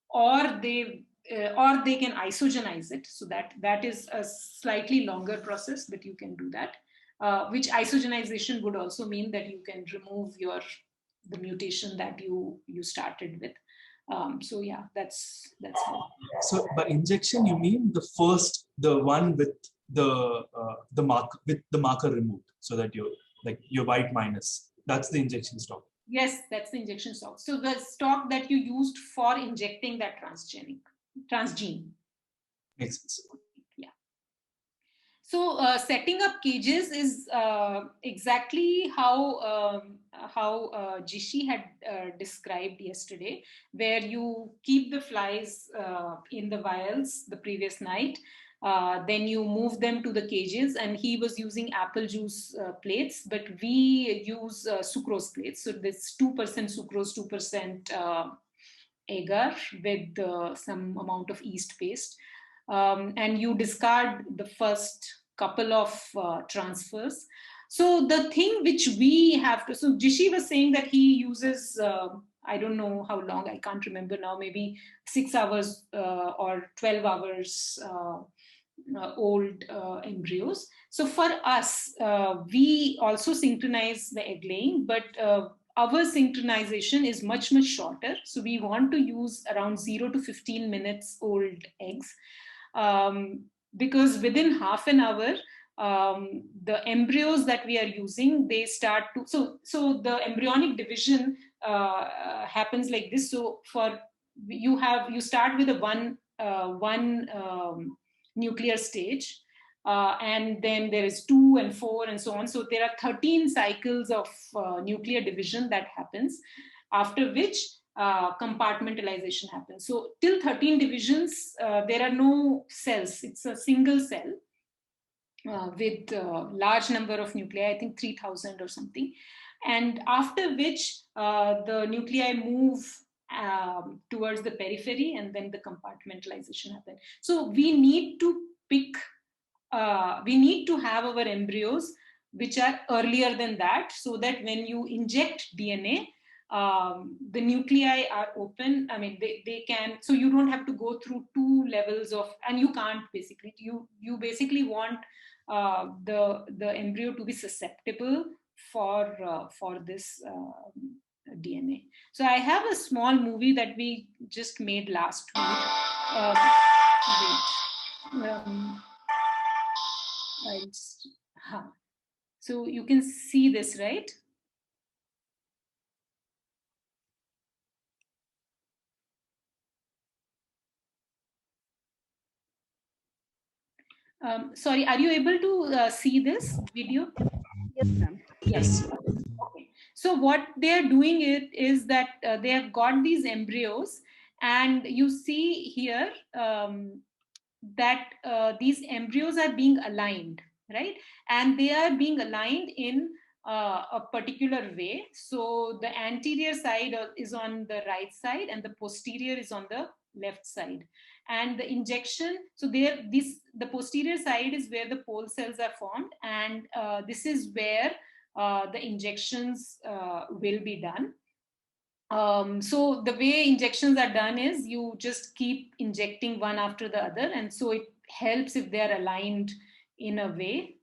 or they can isogenize it. So that is a slightly longer process, but you can do that. Which isogenization would also mean that you can remove the mutation that you started with. So yeah, that's how. So by injection, you mean the one with the marker removed, so that your white minus, that's the injection stock. Yes, that's the injection stock. So the stock that you used for injecting that transgene. Makes sense. Yeah. So setting up cages is exactly how Jishi had described yesterday, where you keep the flies in the vials the previous night. Then you move them to the cages, and he was using apple juice plates, but we use sucrose plates. So this 2% sucrose, 2% agar with some amount of yeast paste. And you discard the first couple of transfers. So the thing which we have to, so Jishi was saying that he uses, I don't know how long, I can't remember now, maybe 6 hours or 12 hours old embryos. So for us, we also synchronize the egg laying, but our synchronization is much, much shorter. So we want to use around 0 to 15 minutes old eggs. Because within half an hour, the embryos that we are using, they start to, so the embryonic division happens like this. So for you start with a one nuclear stage, and then there is 2 and 4 and so on. So there are 13 cycles of nuclear division that happens, after which compartmentalization happens. So till 13 divisions, there are no cells. It's a single cell with a large number of nuclei, I think 3,000 or something. And after which the nuclei move towards the periphery, and then the compartmentalization happens. So we need to we need to have our embryos which are earlier than that, so that when you inject DNA, the nuclei are open. I mean, they can, so you don't have to go through 2 levels of, and you can't basically, you basically want the embryo to be susceptible for this DNA. So I have a small movie that we just made last week. So you can see this, right? Sorry, are you able to see this video? Yes, ma'am. Yes. Okay. So what they are doing is that they have got these embryos, and you see here that these embryos are being aligned, right? And they are being aligned in a particular way. So the anterior side is on the right side, and the posterior is on the left side. And the injection, so there, the posterior side is where the pole cells are formed, and this is where the injections will be done. So the way injections are done is you just keep injecting one after the other, and so it helps if they are aligned in a way,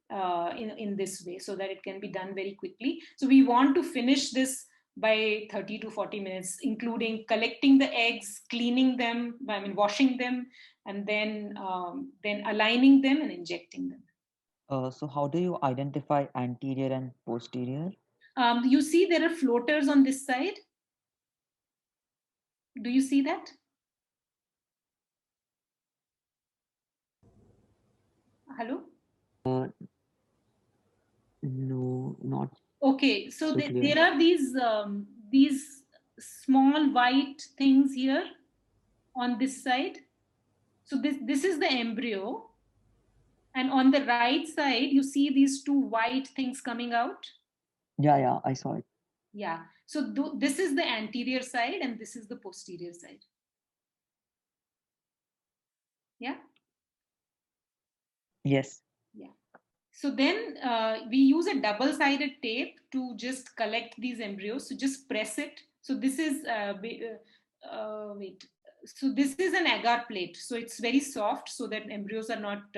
in this way, so that it can be done very quickly. So we want to finish this by 30 to 40 minutes, including collecting the eggs, cleaning them, I mean washing them, and then aligning them and injecting them. So how do you identify anterior and posterior? You see there are floaters on this side. Do you see that? Hello? No, not. Okay, so So clear. there are these small white things here on this side. So this is the embryo, and on the right side you see these 2 white things coming out. Yeah, I saw it. Yeah. So this is the anterior side, and this is the posterior side. Yeah. Yes. Yeah. So then we use a double-sided tape to just collect these embryos. So just press it. So this is, wait. So this is an agar plate. So it's very soft, so that embryos are not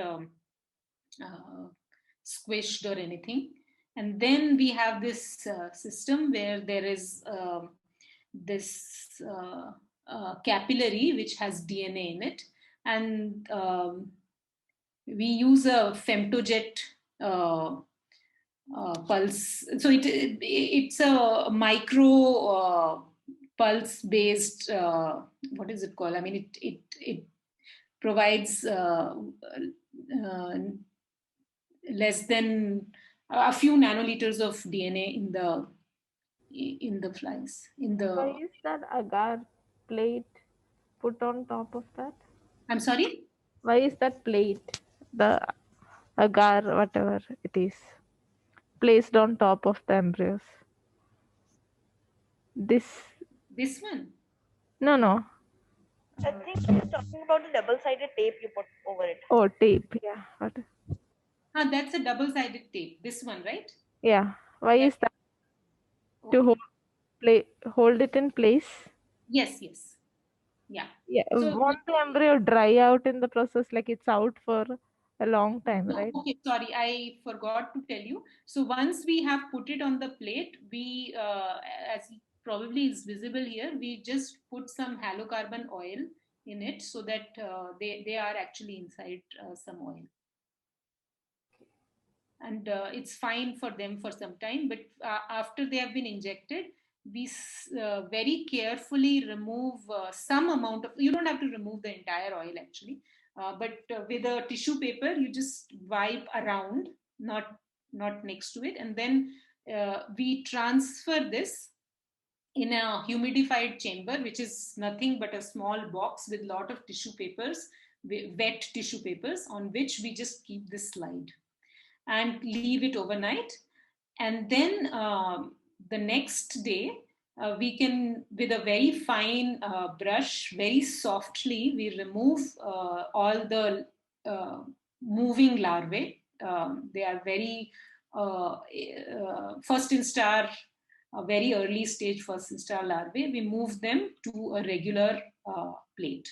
squished or anything. And then we have this system where there is this capillary which has DNA in it. And we use a femtojet pulse. So it's a micro pulse based, what is it called? I mean, it provides less than a few nanoliters of DNA in the flies. Why is that agar plate put on top of that? I'm sorry? Why is that plate, the agar, whatever it is, placed on top of the embryos? This one? No. I think she's talking about the double-sided tape you put over it. Oh, tape. Yeah. What? That's a double-sided tape. This one, right? Yeah. Why is that? To hold it in place? Yes, yes. Yeah. Yeah. So Won't the embryo dry out in the process? Like it's out for a long time, right? okay, sorry, I forgot to tell you. So once we have put it on the plate, we, as probably is visible here, we just put some halocarbon oil in it so that they are actually inside some oil. And it's fine for them for some time, but after they have been injected, we very carefully remove some amount of, you don't have to remove the entire oil actually, but with a tissue paper, you just wipe around, not next to it, and then we transfer this in a humidified chamber, which is nothing but a small box with lot of tissue papers, wet tissue papers, on which we just keep this slide and leave it overnight. And then the next day, we can, with a very fine brush, very softly, we remove all the moving larvae. They are very first instar, a very early stage first instar larvae. We move them to a regular plate,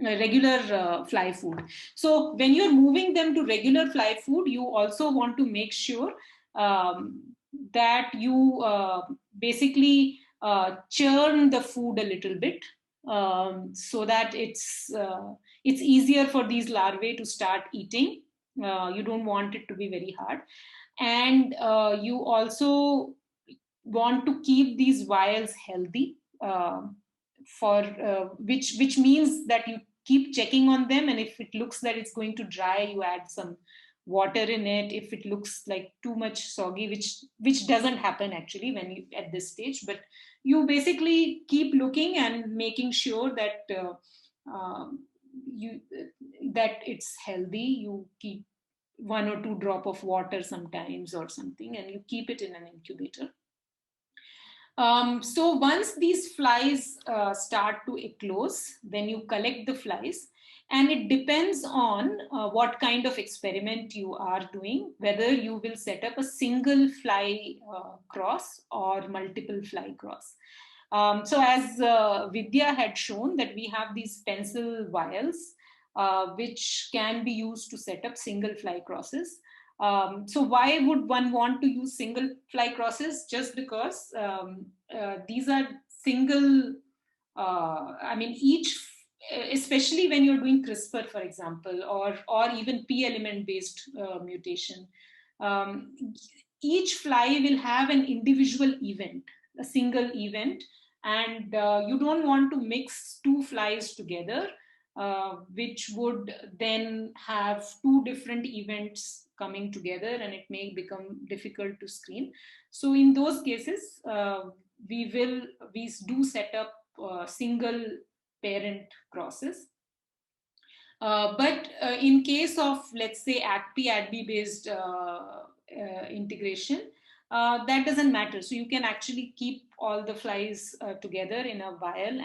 a regular fly food. So when you're moving them to regular fly food, you also want to make sure that you basically churn the food a little bit, so that it's easier for these larvae to start eating. You don't want it to be very hard, and you also want to keep these vials healthy, for which means that you keep checking on them, and if it looks that it's going to dry, you add some water in it. If it looks like too much soggy, which doesn't happen actually when you at this stage, but you basically keep looking and making sure that you that it's healthy. You keep 1 or 2 drop of water sometimes or something, and you keep it in an incubator. So once these flies start to eclose, then you collect the flies, and it depends on what kind of experiment you are doing, whether you will set up a single fly cross or multiple fly cross. So as Vidya had shown, that we have these pencil vials which can be used to set up single fly crosses. So why would one want to use single fly crosses? Just because these are single, I mean, each, especially when you're doing CRISPR, for example, or even P element based mutation, each fly will have an individual event, a single event, and you don't want to mix 2 flies together, which would then have 2 different events coming together, and it may become difficult to screen. So in those cases, we do set up single parent crosses. But in case of, let's say, ADP based integration, that doesn't matter. So you can actually keep all the flies together in a vial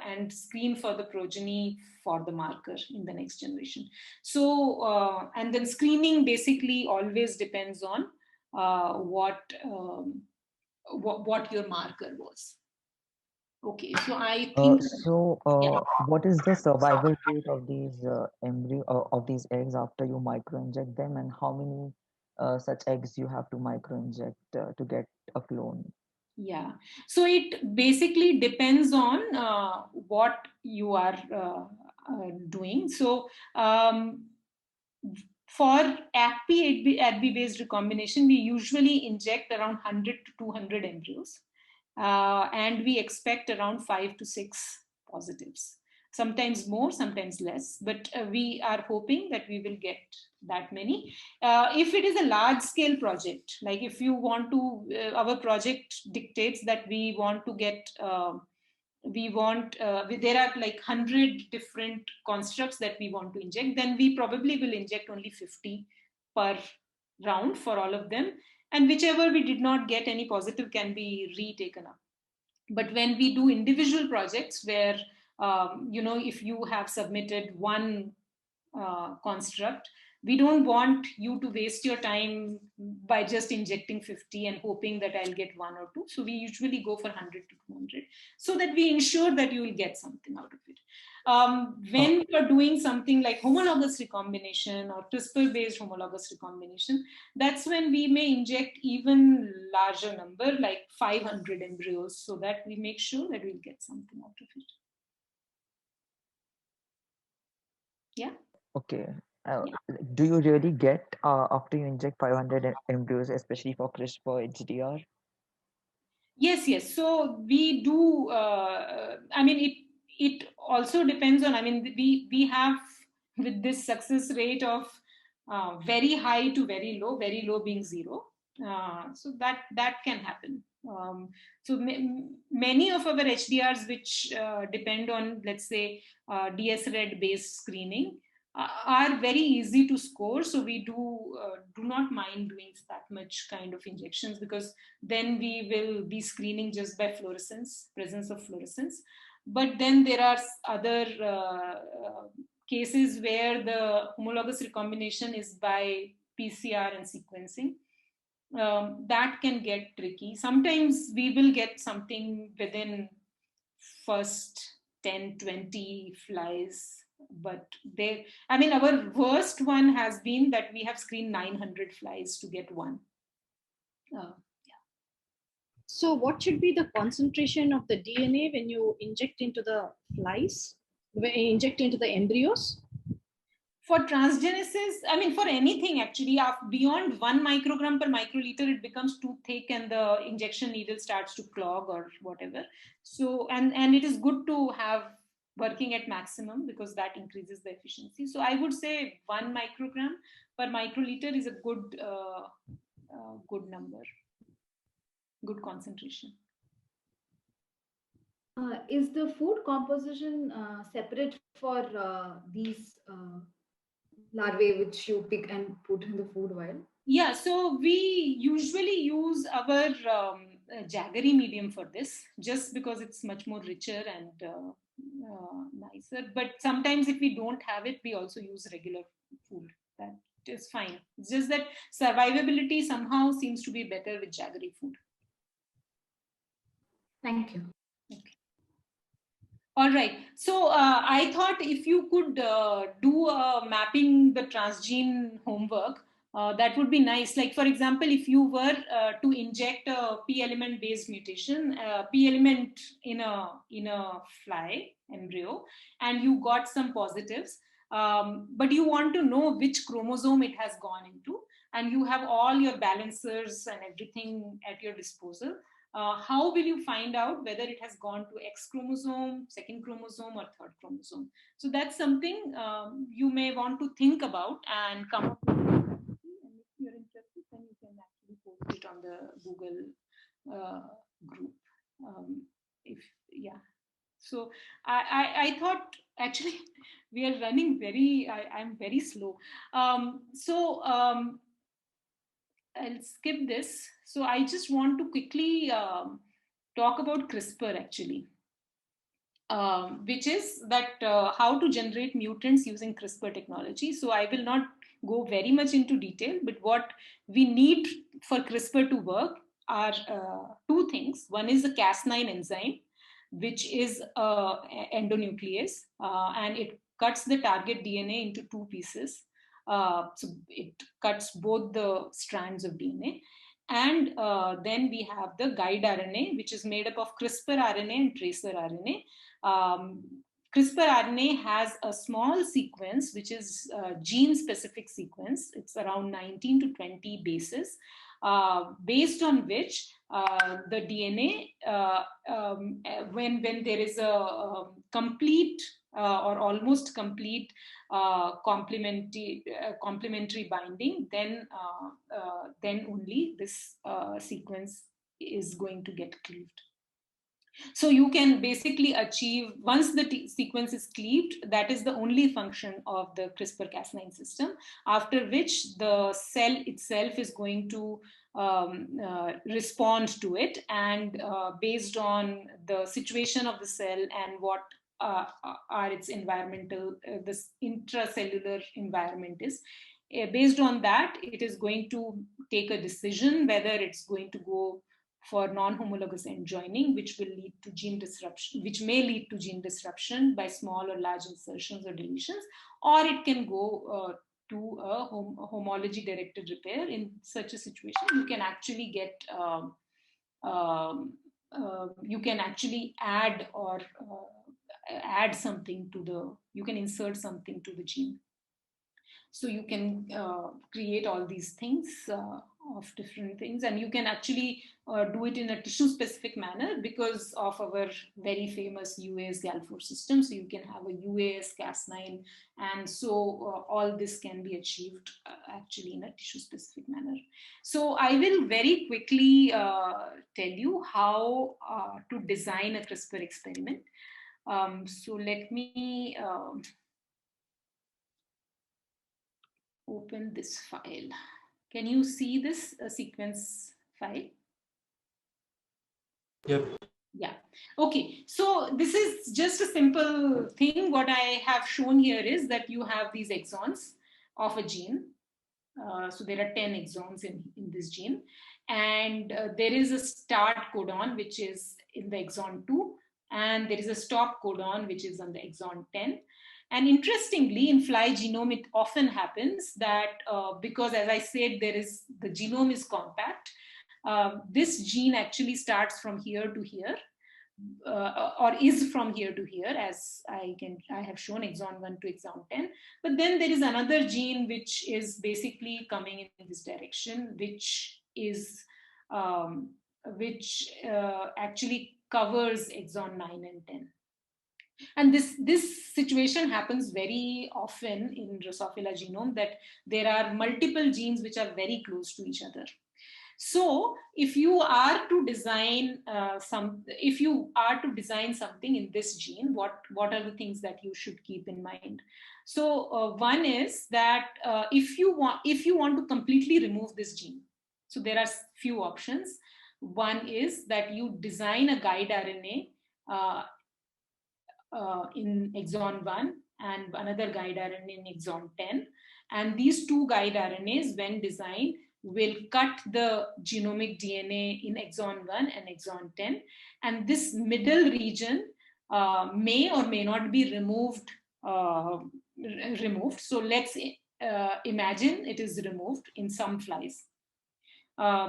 and screen for the progeny for the marker in the next generation. So and then screening basically always depends on what your marker was. Okay, so I think what is the survival rate of these of these eggs after you microinject them, and how many such eggs you have to microinject to get a clone? Yeah, so it basically depends on what you are doing. So for ADP based recombination, we usually inject around 100 to 200 embryos, and we expect around 5 to 6 positives. Sometimes more, sometimes less, but we are hoping that we will get that many. If it is a large scale project, like if you want to, our project dictates that we want to get, there are like 100 different constructs that we want to inject, then we probably will inject only 50 per round for all of them. And whichever we did not get any positive can be retaken up. But when we do individual projects where if you have submitted one construct, we don't want you to waste your time by just injecting 50 and hoping that I'll get 1 or 2. So we usually go for 100 to 200 so that we ensure that you will get something out of it. When you're doing something like homologous recombination or CRISPR-based homologous recombination, that's when we may inject even larger number, like 500 embryos, so that we make sure that we'll get something out of it. Yeah. Okay. Do you really get after you inject 500 embryos, especially for CRISPR HDR? Yes. So we do. I mean, it also depends on. I mean, we have with this success rate of very high to very low being 0. So that can happen. So many of our HDRs, which depend on, let's say, DS-RED based screening, are very easy to score. So we do not mind doing that much kind of injections, because then we will be screening just by fluorescence, presence of fluorescence. But then there are other cases where the homologous recombination is by PCR and sequencing. That can get tricky. Sometimes we will get something within first 10, 20 flies. But our worst one has been that we have screened 900 flies to get 1. So what should be the concentration of the DNA when you inject into the flies, when you inject into the embryos? For transgenesis, for anything actually, beyond 1 microgram per microliter, it becomes too thick and the injection needle starts to clog or whatever. So, and it is good to have working at maximum, because that increases the efficiency. So I would say 1 microgram per microliter is a good number, good concentration. Is the food composition separate for these larvae which you pick and put in the food while? Yeah, so we usually use our jaggery medium for this, just because it's much more richer and nicer. But sometimes if we don't have it, we also use regular food. That is fine. It's just that survivability somehow seems to be better with jaggery food. Thank you. Okay. All right. So I thought if you could do mapping the transgene homework, that would be nice. Like, for example, if you were to inject a P element based mutation, P element in a fly embryo, and you got some positives, but you want to know which chromosome it has gone into, and you have all your balancers and everything at your disposal. How will you find out whether it has gone to X chromosome, 2nd chromosome, or 3rd chromosome? So that's something you may want to think about and come up with. And if you're interested, then you can actually post it on the Google group. So I thought, actually, we are running I'm very slow. I'll skip this. So I just want to quickly talk about CRISPR actually, which is that how to generate mutants using CRISPR technology. So I will not go very much into detail, but what we need for CRISPR to work are 2 things. One is the Cas9 enzyme, which is endonuclease, and it cuts the target DNA into 2 pieces. So it cuts both the strands of DNA. And then we have the guide RNA, which is made up of CRISPR RNA and tracer RNA. CRISPR RNA has a small sequence, which is a gene-specific sequence. It's around 19 to 20 bases, based on which the DNA, when there is a complete or almost complete complementary binding, then only this sequence is going to get cleaved. So you can basically achieve, once the sequence is cleaved, that is the only function of the CRISPR-Cas9 system, after which the cell itself is going to respond to it, and based on the situation of the cell and what are its environmental, this intracellular environment is. Based on that, it is going to take a decision whether it's going to go for non-homologous end joining, which will lead to gene disruption, which may lead to gene disruption by small or large insertions or deletions, or it can go to a homology directed repair. In such a situation, you can actually get you can actually add or add something to the, you can insert something to the gene. So you can create all these things of different things, and you can actually do it in a tissue specific manner because of our very famous UAS GAL4 system. So you can have a UAS Cas9, and so all this can be achieved actually in a tissue specific manner. So I will very quickly tell you how to design a CRISPR experiment. So let me open this file. Can you see this sequence file? Yep. Yeah. Okay. So this is just a simple thing. What I have shown here is that you have these exons of a gene. So there are 10 exons in this gene. And there is a start codon, which is in the exon 2. And there is a stop codon, which is on the exon 10. And interestingly, in fly genome, it often happens that because, as I said, the genome is compact, this gene actually starts from here to here, or is from here to here, as I have shown exon 1 to exon 10. But then there is another gene which is basically coming in this direction, which is actually covers exon 9 and 10. And this situation happens very often in Drosophila genome, that there are multiple genes which are very close to each other. So if you are to design something in this gene, what are the things that you should keep in mind? So one is that if you want to completely remove this gene, so there are few options. One is that you design a guide RNA in exon 1 and another guide RNA in exon 10. And these two guide RNAs, when designed, will cut the genomic DNA in exon 1 and exon 10. And this middle region may or may not be removed. So let's imagine it is removed in some flies.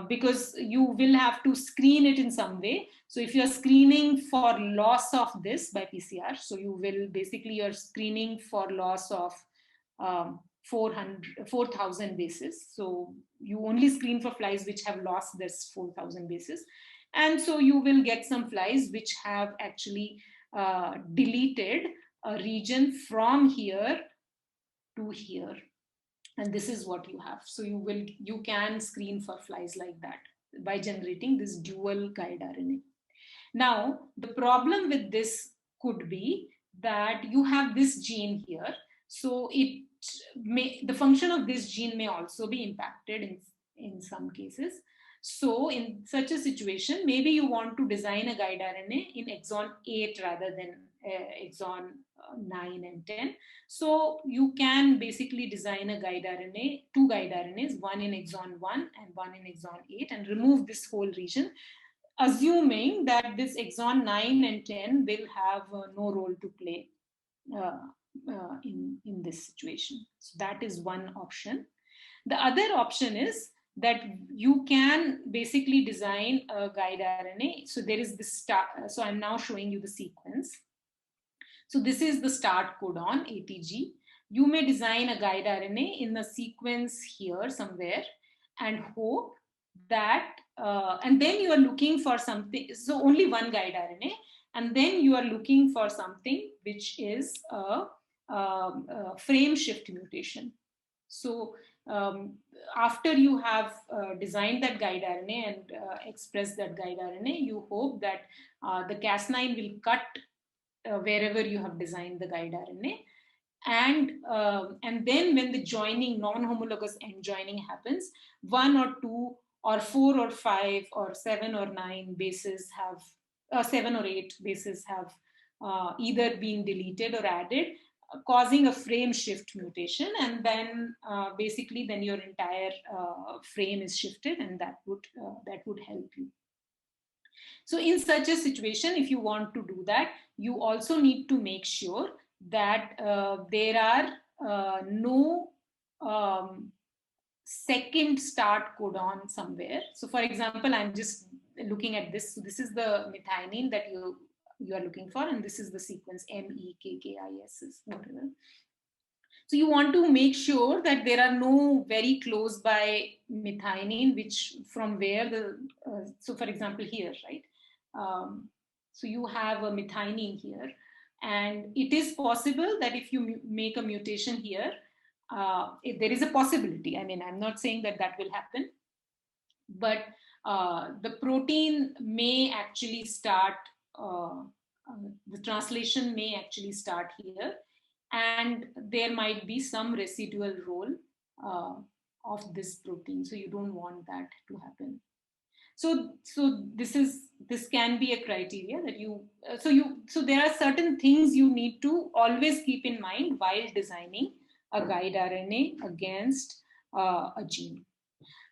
Because you will have to screen it in some way. So if you're screening for loss of this by PCR, so you're screening for loss of 4,000 bases. So you only screen for flies which have lost this 4,000 bases. And so you will get some flies which have actually deleted a region from here to here. And this is what you have. So you can screen for flies like that by generating this dual guide RNA. Now, the problem with this could be that you have this gene here. So the function of this gene may also be impacted in some cases. So in such a situation, maybe you want to design a guide RNA in exon 8 rather than exon 9 and 10. So you can basically design a guide RNA, two guide RNAs, one in exon 1 and one in exon 8, and remove this whole region, assuming that this exon 9 and 10 will have no role to play in this situation. So that is one option. The other option is that you can basically design a guide RNA. So there is this start. So I'm now showing you the sequence. So this is the start codon, ATG. You may design a guide RNA in a sequence here somewhere and hope that, and then you are looking for something, so only one guide RNA, and then you are looking for something which is a frame shift mutation. So after you have designed that guide RNA and expressed that guide RNA, you hope that the Cas9 will cut wherever you have designed the guide RNA. And then when the joining, non-homologous end joining happens, 1 or 2 or 4 or 5 or 7 or 9 bases have, 7 or 8 bases have either being deleted or added, causing a frame shift mutation, and then basically then your entire frame is shifted, and that would help you. So in such a situation, if you want to do that, you also need to make sure that there are no second start codon somewhere. So for example, I'm just looking at this. So this is the methionine that you are looking for, and this is the sequence MEKKIS, whatever. So you want to make sure that there are no very close by methionine, which from where the, so for example here, right? So you have a methionine here, and it is possible that if you make a mutation here, there is a possibility. I mean, I'm not saying that that will happen, but the protein may actually start, the translation may actually start here, and there might be some residual role of this protein. So you don't want that to happen. So this can be a criteria that you, so there are certain things you need to always keep in mind while designing a guide RNA against a gene.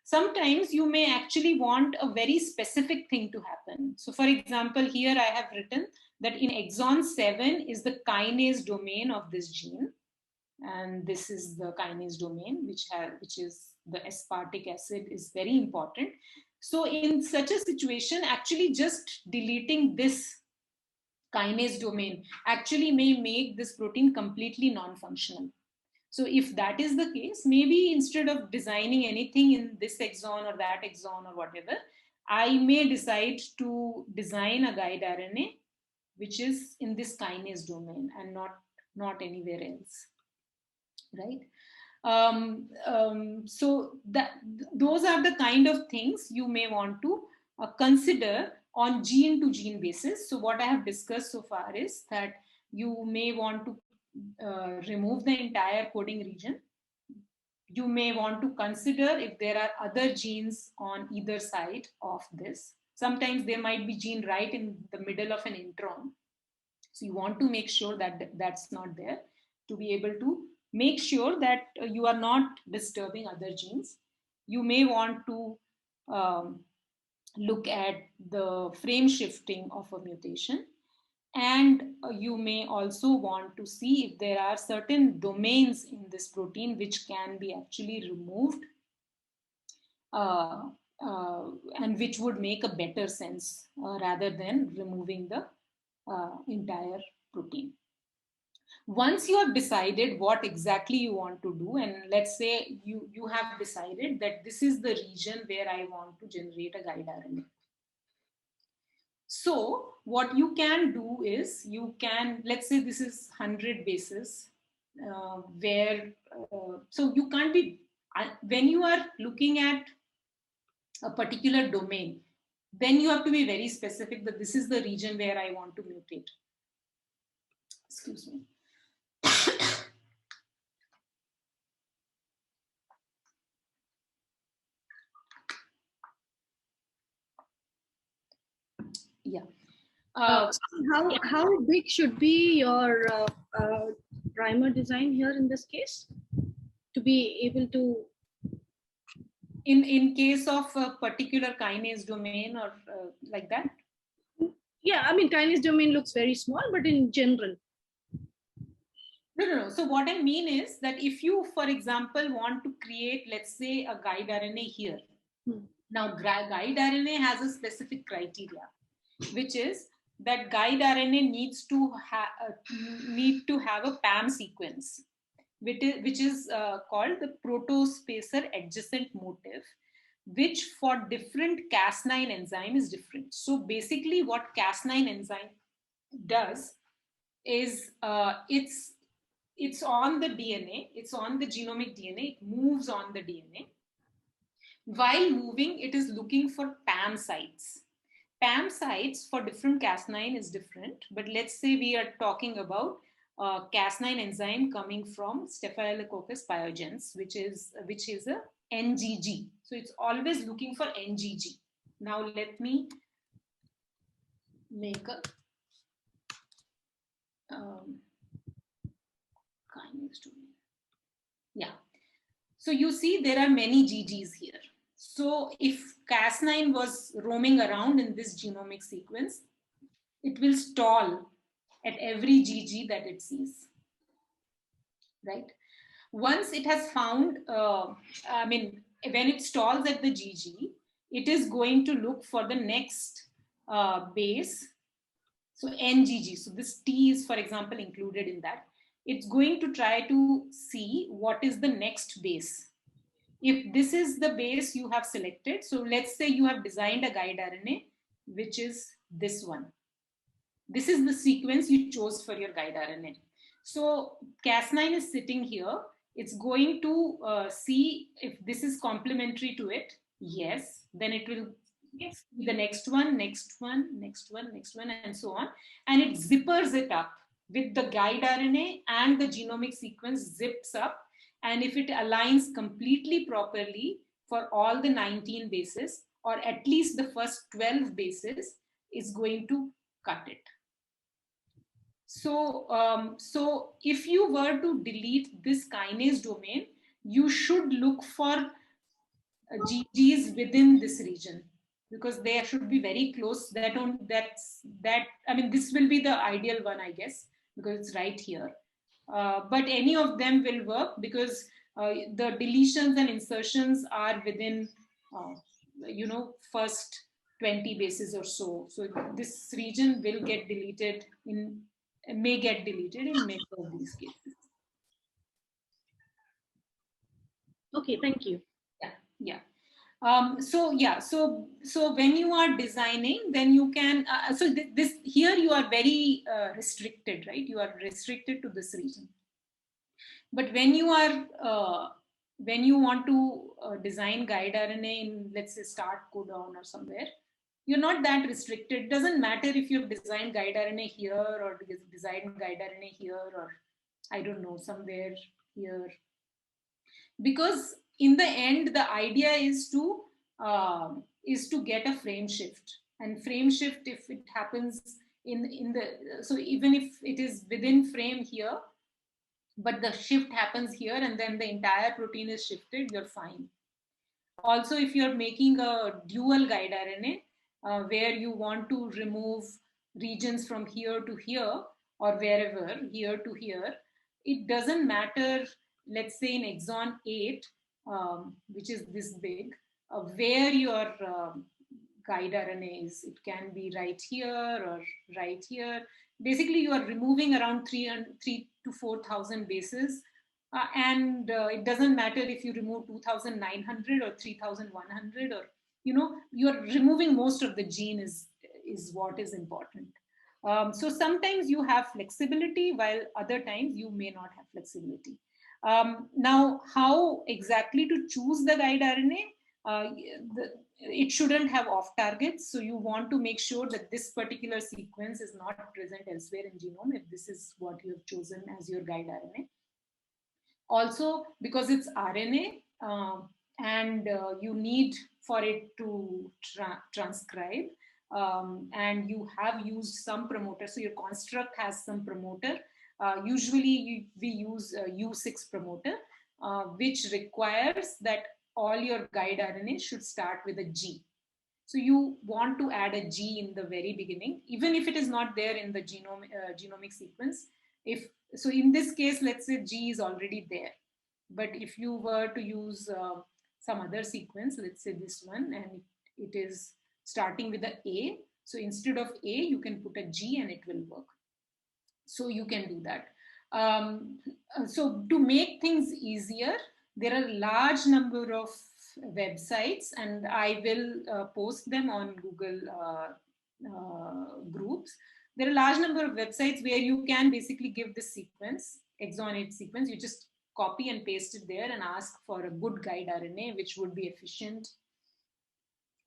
Sometimes you may actually want a very specific thing to happen. So for example, here I have written that in exon 7 is the kinase domain of this gene. And this is the kinase domain, which is the aspartic acid is very important. So in such a situation, actually just deleting this kinase domain actually may make this protein completely non-functional. So if that is the case, maybe instead of designing anything in this exon or that exon or whatever, I may decide to design a guide RNA which is in this kinase domain and not anywhere else, right? So those are the kind of things you may want to consider on gene to gene basis. So what I have discussed so far is that you may want to remove the entire coding region. You may want to consider if there are other genes on either side of this. Sometimes there might be gene right in the middle of an intron. So you want to make sure that that's not there, to be able to make sure that you are not disturbing other genes. You may want to look at the frame shifting of a mutation. And you may also want to see if there are certain domains in this protein which can be actually removed and which would make a better sense rather than removing the entire protein. Once you have decided what exactly you want to do, and let's say you have decided that this is the region where I want to generate a guide RNA. So what you can do is you can, let's say this is 100 bases so you can't be, when you are looking at a particular domain, then you have to be very specific that this is the region where I want to mutate. Excuse me. Yeah. How big should be your primer design here in this case to be able to? In case of a particular kinase domain or like that? Yeah, I mean, kinase domain looks very small, but in general. No. So what I mean is that if you, for example, want to create, let's say, a guide RNA here. Now, guide RNA has a specific criteria, which is that guide RNA needs to have a PAM sequence, which is called the protospacer adjacent motif, which for different Cas9 enzyme is different. So basically what Cas9 enzyme does is it's on the DNA, it's on the genomic DNA, it moves on the DNA. While moving, it is looking for PAM sites. PAM sites for different Cas9 is different, but let's say we are talking about Cas9 enzyme coming from Staphylococcus pyogenes, which is a NGG. So it's always looking for NGG. Now let me make a kinase domain. Yeah. So you see there are many GGs here. So if Cas9 was roaming around in this genomic sequence, it will stall at every GG that it sees, right? Once it has found, when it stalls at the GG, it is going to look for the next base. So NGG, so this T is, for example, included in that. It's going to try to see what is the next base. If this is the base you have selected, so let's say you have designed a guide RNA, which is this one. This is the sequence you chose for your guide RNA. So Cas9 is sitting here. It's going to see if this is complementary to it. Yes, then it will see the next one, next one, next one, next one, and so on. And it zippers it up with the guide RNA, and the genomic sequence zips up. And if it aligns completely properly for all the 19 bases, or at least the first 12 bases, is going to cut it. So, so if you were to delete this kinase domain, you should look for GGs within this region, because they should be very close. This will be the ideal one, I guess, because it's right here. But any of them will work, because the deletions and insertions are within, first 20 bases or so. So this region will get deleted may get deleted in many of these cases. Okay, thank you. Yeah. So when you are designing, then you can, this here you are very restricted, right? You are restricted to this region. But when you are, when you want to design guide RNA in, let's say, start codon or somewhere, you're not that restricted. It doesn't matter if you've designed guide RNA here, or designed guide RNA here, or I don't know, somewhere here. Because in the end, the idea is to get a frame shift. And frame shift, if it happens so even if it is within frame here, but the shift happens here and then the entire protein is shifted, you're fine. Also, if you're making a dual guide RNA, where you want to remove regions from here to here, or wherever, here to here, it doesn't matter, let's say in exon 8, which is this big, where your guide RNA is. It can be right here or right here. Basically, you are removing around 3 to 4,000 bases. It doesn't matter if you remove 2,900 or 3,100, or, you're removing most of the gene is what is important. So sometimes you have flexibility, while other times you may not have flexibility. Now, how exactly to choose the guide RNA? It shouldn't have off targets. So you want to make sure that this particular sequence is not present elsewhere in genome, if this is what you have chosen as your guide RNA. Also, because it's RNA, and you need for it to transcribe, and you have used some promoter. So your construct has some promoter. Usually we use a U6 promoter, which requires that all your guide RNA should start with a G. So you want to add a G in the very beginning, even if it is not there in the genomic sequence. So in this case, let's say G is already there. But if you were to use some other sequence, let's say this one, and it is starting with an A. So instead of A, you can put a G and it will work. So you can do that. So to make things easier, there are a large number of websites, and I will post them on Google groups. There are a large number of websites where you can basically give the sequence, exon 8 sequence. You just copy and paste it there and ask for a good guide RNA, which would be efficient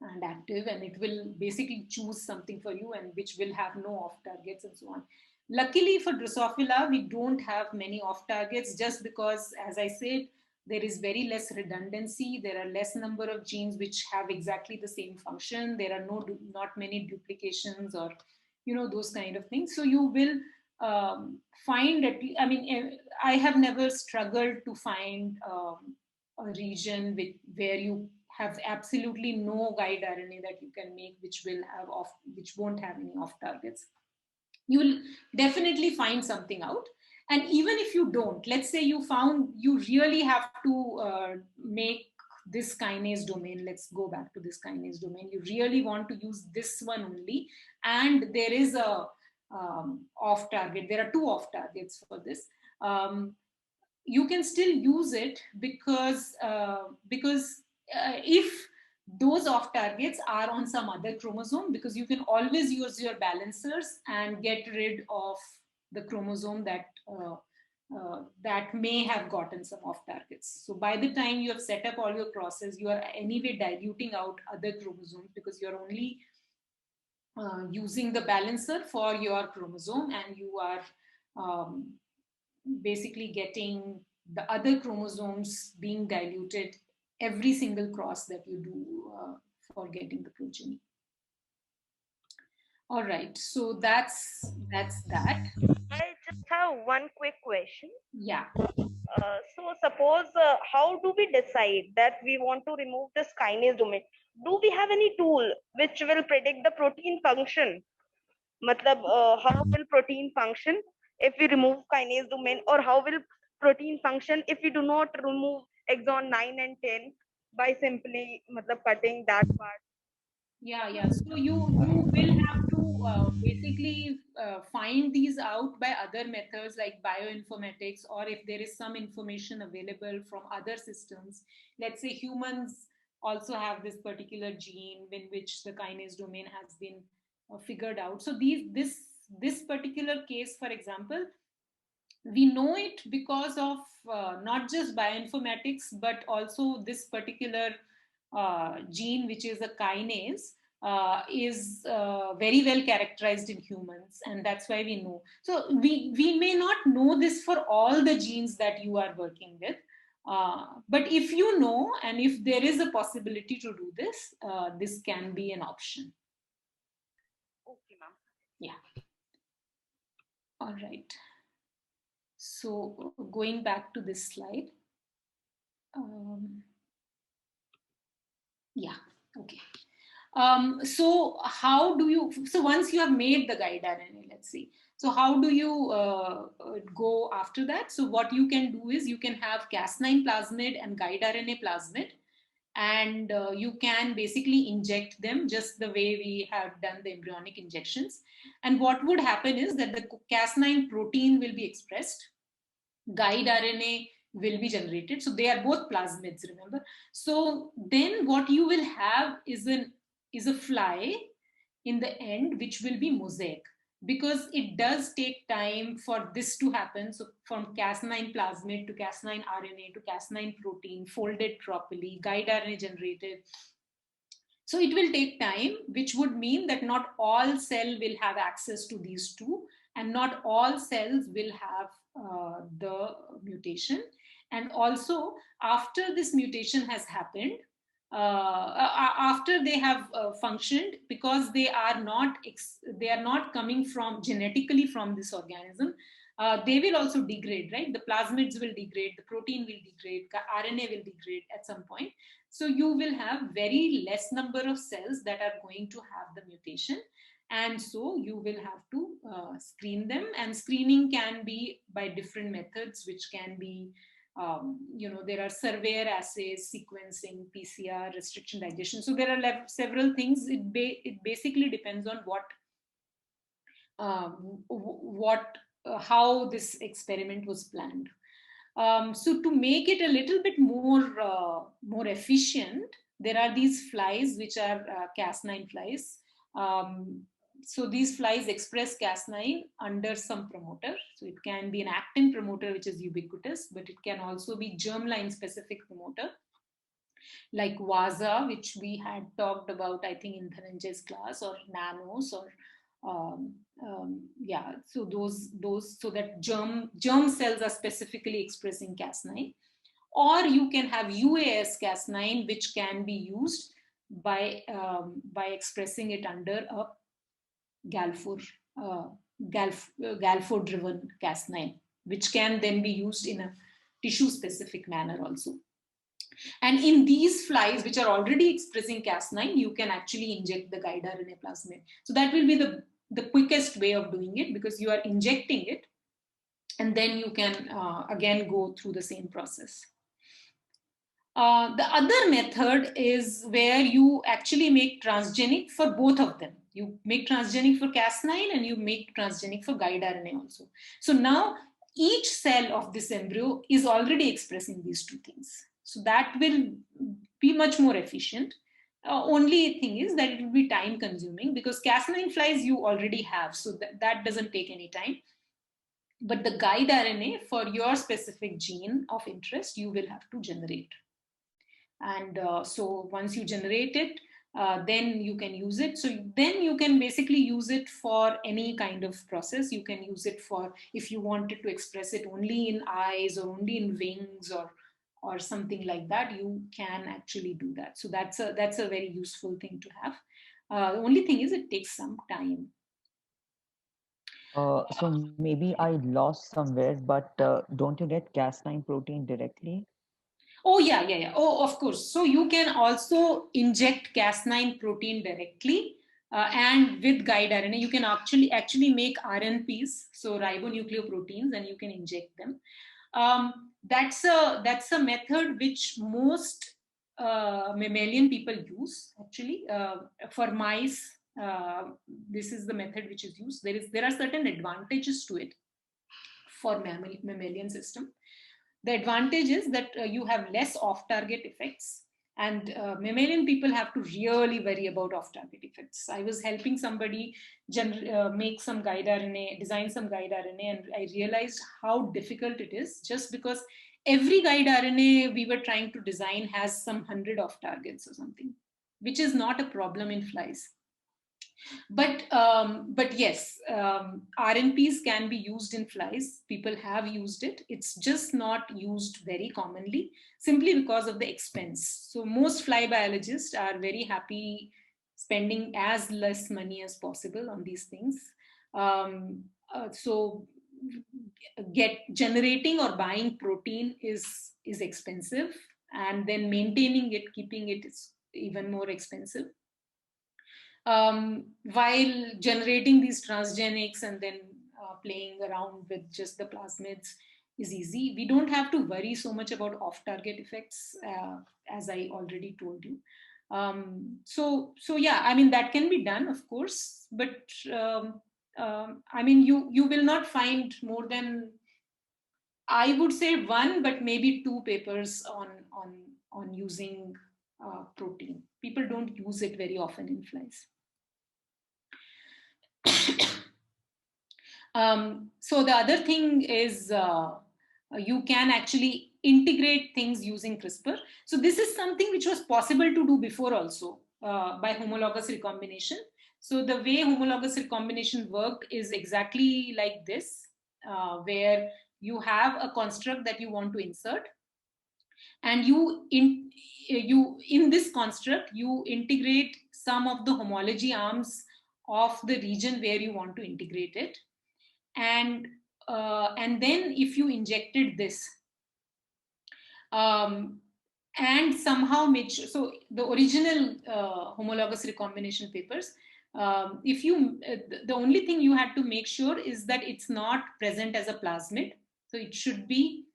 and active, and it will basically choose something for you, and which will have no off targets and so on. Luckily for Drosophila, we don't have many off targets, just because, as I said, there is very less redundancy. There are less number of genes which have exactly the same function. There are not many duplications, or those kind of things. So you will find it. I mean, I have never struggled to find a region where you have absolutely no guide RNA that you can make, which won't have any off targets. You will definitely find something out. And even if you don't, let's say you really have to make this kinase domain. Let's go back to this kinase domain. You really want to use this one only, and there is a off target. There are 2 off targets for this. You can still use it because if those off targets are on some other chromosome, because you can always use your balancers and get rid of the chromosome that may have gotten some off targets. So by the time you have set up all your crosses, you are anyway diluting out other chromosomes, because you're only using the balancer for your chromosome, and you are basically getting the other chromosomes being diluted every single cross that you do for getting the progeny. All right, so that's that. I just have one quick question. Yeah. So suppose, how do we decide that we want to remove this kinase domain? Do we have any tool which will predict the protein function? Matlab, how will protein function if we remove kinase domain, or how will protein function if we do not remove exon 9 and 10 by simply cutting that part? Yeah. So you will have to basically find these out by other methods like bioinformatics, or if there is some information available from other systems. Let's say humans also have this particular gene in which the kinase domain has been figured out. So this particular case, for example, we know it because of not just bioinformatics, but also this particular gene, which is a kinase, is very well characterized in humans, and that's why we know. So we may not know this for all the genes that you are working with, but if you know, and if there is a possibility to do this, this can be an option. Okay, ma'am. Yeah. All right. So going back to this slide. Yeah, okay. So how do you, so once you have made the guide RNA, let's see, so how do you go after that? So what you can do is you can have Cas9 plasmid and guide RNA plasmid, and you can basically inject them just the way we have done the embryonic injections. And what would happen is that the Cas9 protein will be expressed, guide RNA will be generated. So they are both plasmids, remember? So then what you will have is a fly in the end, which will be mosaic, because it does take time for this to happen. So from Cas9 plasmid to Cas9 RNA to Cas9 protein, folded properly, guide RNA generated. So it will take time, which would mean that not all cell will have access to these two, and not all cells will have the mutation. And also, after this mutation has happened, after they have functioned, because they are not coming from genetically from this organism, they will also degrade, right? The plasmids will degrade, the protein will degrade, RNA will degrade at some point. So you will have very less number of cells that are going to have the mutation. And so you will have to screen them, and screening can be by different methods, which can be, there are surveyor assays, sequencing, PCR, restriction digestion. So there are several things. It basically depends on how this experiment was planned. So to make it a little bit more efficient, there are these flies which are Cas9 flies. So these flies express Cas9 under some promoter. So it can be an actin promoter, which is ubiquitous, but it can also be germline specific promoter, like WASA, which we had talked about, I think, in Dhananjay's class, or nanos, or so those so that germ cells are specifically expressing Cas9. Or you can have UAS Cas9, which can be used by expressing it under a GAL4 Galfo-driven Cas9, which can then be used in a tissue-specific manner also. And in these flies, which are already expressing Cas9, you can actually inject the guide RNA plasmid. So that will be the quickest way of doing it, because you are injecting it, and then you can again go through the same process. The other method is where you actually make transgenic for both of them. You make transgenic for Cas9 and you make transgenic for guide RNA also. So now each cell of this embryo is already expressing these two things. So that will be much more efficient. Only thing is that it will be time consuming, because Cas9 flies you already have, so that doesn't take any time. But the guide RNA for your specific gene of interest, you will have to generate. And so once you generate it, then you can use it. So then you can basically use it for any kind of process. You can use it for, if you wanted to express it only in eyes or only in wings or something like that, you can actually do that. So that's a very useful thing to have. The only thing is it takes some time. So maybe I lost somewhere, but don't you get Cas9 protein directly? Oh, yeah. Oh, of course. So you can also inject Cas9 protein directly, and with guide RNA, you can actually make RNPs, so ribonucleoproteins, and you can inject them. That's a method which most mammalian people use, actually. For mice, this is the method which is used. There are certain advantages to it for mammalian system. The advantage is that you have less off-target effects, and mammalian people have to really worry about off-target effects. I was helping somebody make some guide RNA, design some guide RNA, and I realized how difficult it is, just because every guide RNA we were trying to design has some 100 off-targets or something, which is not a problem in flies. But yes, RNPs can be used in flies. People have used it. It's just not used very commonly, simply because of the expense. So most fly biologists are very happy spending as less money as possible on these things. So generating or buying protein is expensive, and then maintaining it, keeping it is even more expensive. While generating these transgenics and then playing around with just the plasmids is easy. We don't have to worry so much about off-target effects, as I already told you. So yeah, I mean, that can be done, of course, but I mean, you will not find more than, I would say, one, but maybe two papers on using protein. People don't use it very often in flies. So the other thing is you can actually integrate things using CRISPR. So this is something which was possible to do before also by homologous recombination. So the way homologous recombination worked is exactly like this, where you have a construct that you want to insert, and in this construct you integrate some of the homology arms of the region where you want to integrate it, and then if you injected this and somehow so the original homologous recombination papers, the only thing you had to make sure is that it's not present as a plasmid, so it should be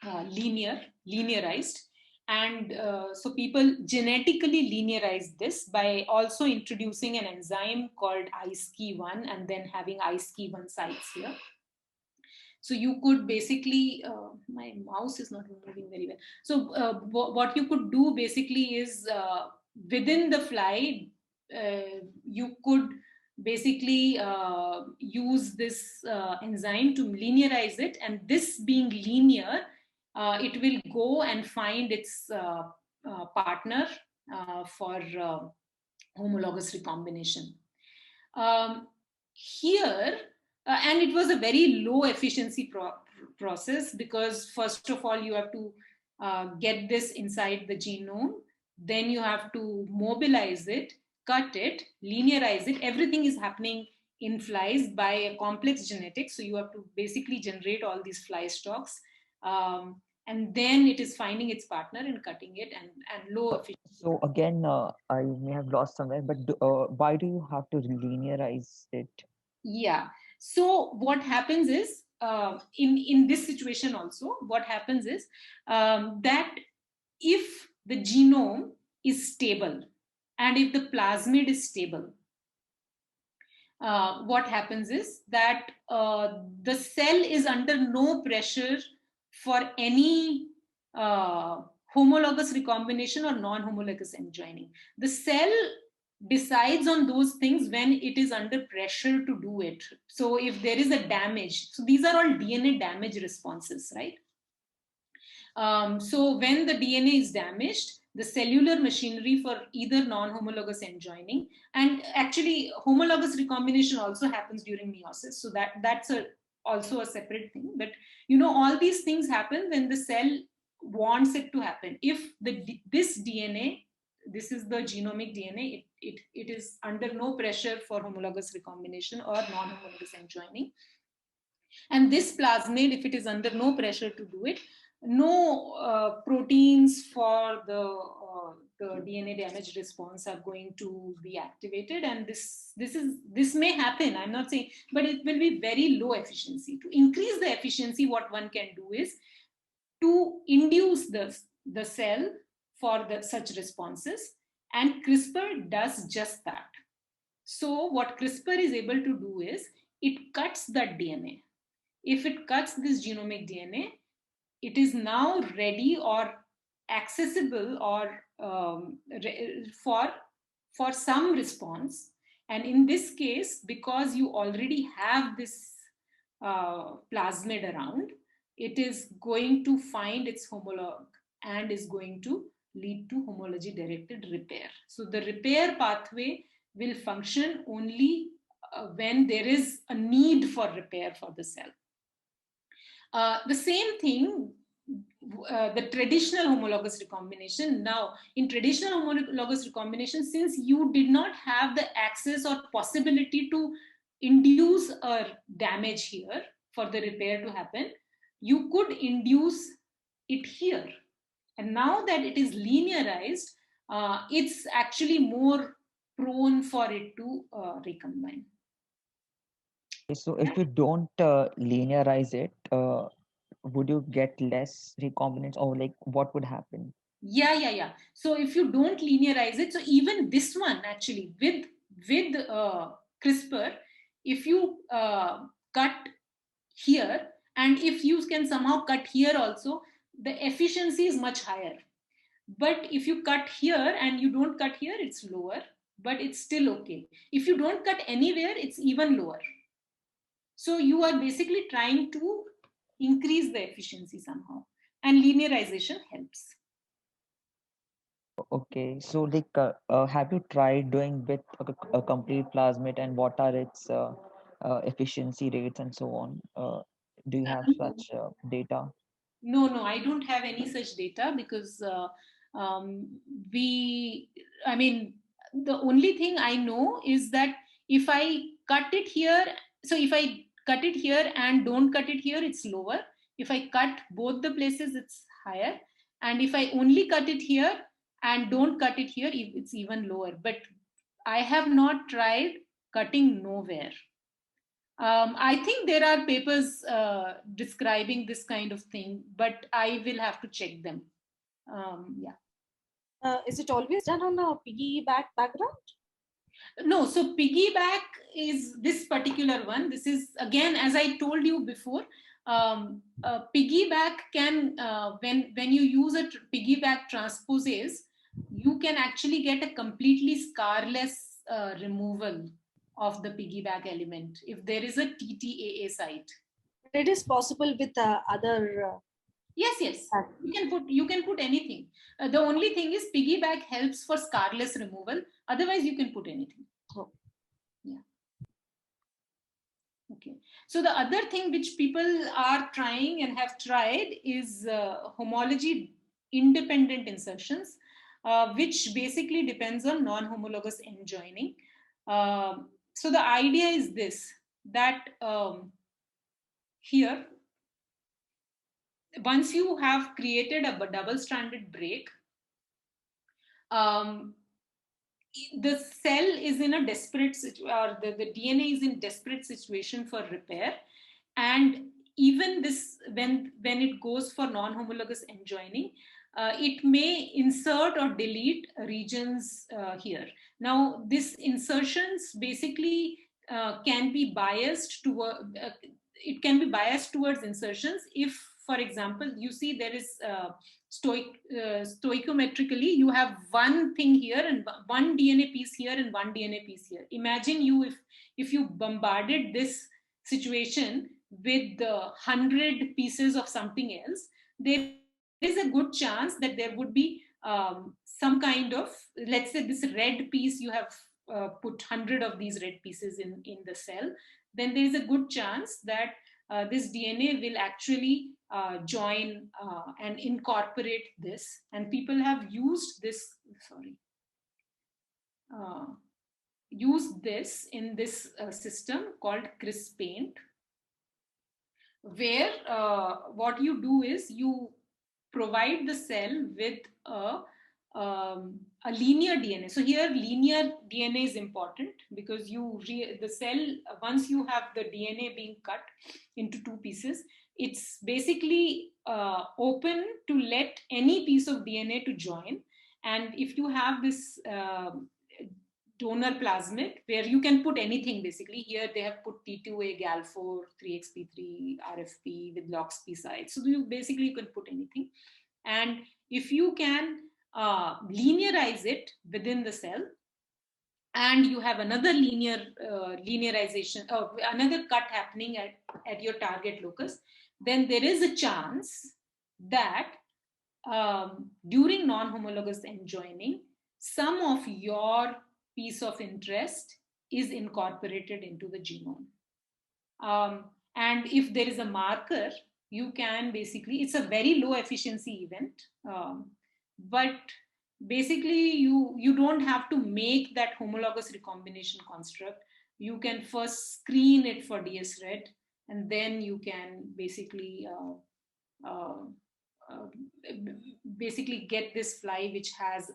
linearized. And so people genetically linearize this by also introducing an enzyme called ISKI1 and then having ISKI1 sites here. So you could basically, my mouse is not moving very well. So what you could do basically is within the fly, you could basically use this enzyme to linearize it, and this being linear, it will go and find its partner for homologous recombination. Here, and it was a very low efficiency process, because first of all, you have to get this inside the genome, then you have to mobilize it, cut it, linearize it. Everything is happening in flies by a complex genetics. So you have to basically generate all these fly stocks. And then it is finding its partner and cutting it, and low efficiency. So again, I may have lost somewhere, but why do you have to linearize it? Yeah. So what happens is, in this situation also, what happens is that if the genome is stable and if the plasmid is stable, what happens is that the cell is under no pressure for any homologous recombination or non-homologous end joining. The cell decides on those things when it is under pressure to do it. So if there is a damage, so these are all DNA damage responses, right? So when the DNA is damaged, the cellular machinery for either non-homologous end joining, and actually homologous recombination also happens during meiosis. So that's also a separate thing. But all these things happen when the cell wants it to happen. If this DNA, this is the genomic DNA, it is under no pressure for homologous recombination or non-homologous end joining. And this plasmid, if it is under no pressure to do it, no proteins for the DNA damage response are going to be activated, and this may happen. I'm not saying, but it will be very low efficiency. To increase the efficiency, what one can do is to induce the cell for such responses, and CRISPR does just that. So what CRISPR is able to do is it cuts that DNA. If it cuts this genomic DNA, it is now ready or accessible or for some response. And in this case, because you already have this plasmid around, it is going to find its homologue and is going to lead to homology directed repair. So the repair pathway will function only when there is a need for repair for the cell. The same thing, the traditional homologous recombination. Now, in traditional homologous recombination, since you did not have the access or possibility to induce a damage here for the repair to happen, you could induce it here. And now that it is linearized, it's actually more prone for it to recombine. So if you don't linearize it, would you get less recombinants, or like what would happen? Yeah. So if you don't linearize it, so even this one actually with CRISPR, if you cut here and if you can somehow cut here also, the efficiency is much higher. But if you cut here and you don't cut here, it's lower, but it's still okay. If you don't cut anywhere, it's even lower. So you are basically trying to increase the efficiency somehow, and linearization helps. Okay, so like, have you tried doing with a complete plasmid, and what are its efficiency rates and so on? Do you have such data? No, I don't have any such data because the only thing I know is that if I cut it here, so if I cut it here and don't cut it here, it's lower. If I cut both the places, it's higher. And if I only cut it here and don't cut it here, it's even lower. But I have not tried cutting nowhere. I think there are papers describing this kind of thing, but I will have to check them. Is it always done on a piggyback background? No, so piggyback is this particular one. This is, again, as I told you before, piggyback can, when you use a piggyback transposase, you can actually get a completely scarless removal of the piggyback element if there is a TTAA site. It is possible with other. Yes. You can put anything. The only thing is piggyback helps for scarless removal. Otherwise, you can put anything. Oh. Yeah. Okay. So the other thing which people are trying and have tried is homology independent insertions, which basically depends on non-homologous end joining. So the idea is this, that here, once you have created a double-stranded break, the cell is in a desperate situation, or the DNA is in desperate situation for repair. And even this, when it goes for non-homologous enjoining, it may insert or delete regions here. Now, this insertions basically can be biased toward, it can be biased towards insertions if, for example, you see there is stoichiometrically, you have one thing here and one DNA piece here and one DNA piece here. Imagine you, if you bombarded this situation with 100 pieces of something else, there is a good chance that there would be some kind of, let's say this red piece, you have put 100 of these red pieces in the cell, then there is a good chance that this DNA will actually join and incorporate this. And people have used this, used this in this system called Crispr, where what you do is you provide the cell with a linear DNA. So here linear DNA is important because the cell, once you have the DNA being cut into two pieces, it's basically open to let any piece of DNA to join. And if you have this donor plasmid where you can put anything, basically here they have put T2A, Gal4, 3xp3, RFP with LOXP sites. So you can put anything. And if you can linearize it within the cell, and you have another linearization, another cut happening at your target locus, then there is a chance that during non-homologous enjoining, some of your piece of interest is incorporated into the genome. And if there is a marker, you can basically, it's a very low efficiency event, but basically you don't have to make that homologous recombination construct. You can first screen it for DS-RED, and then you can basically basically get this fly which has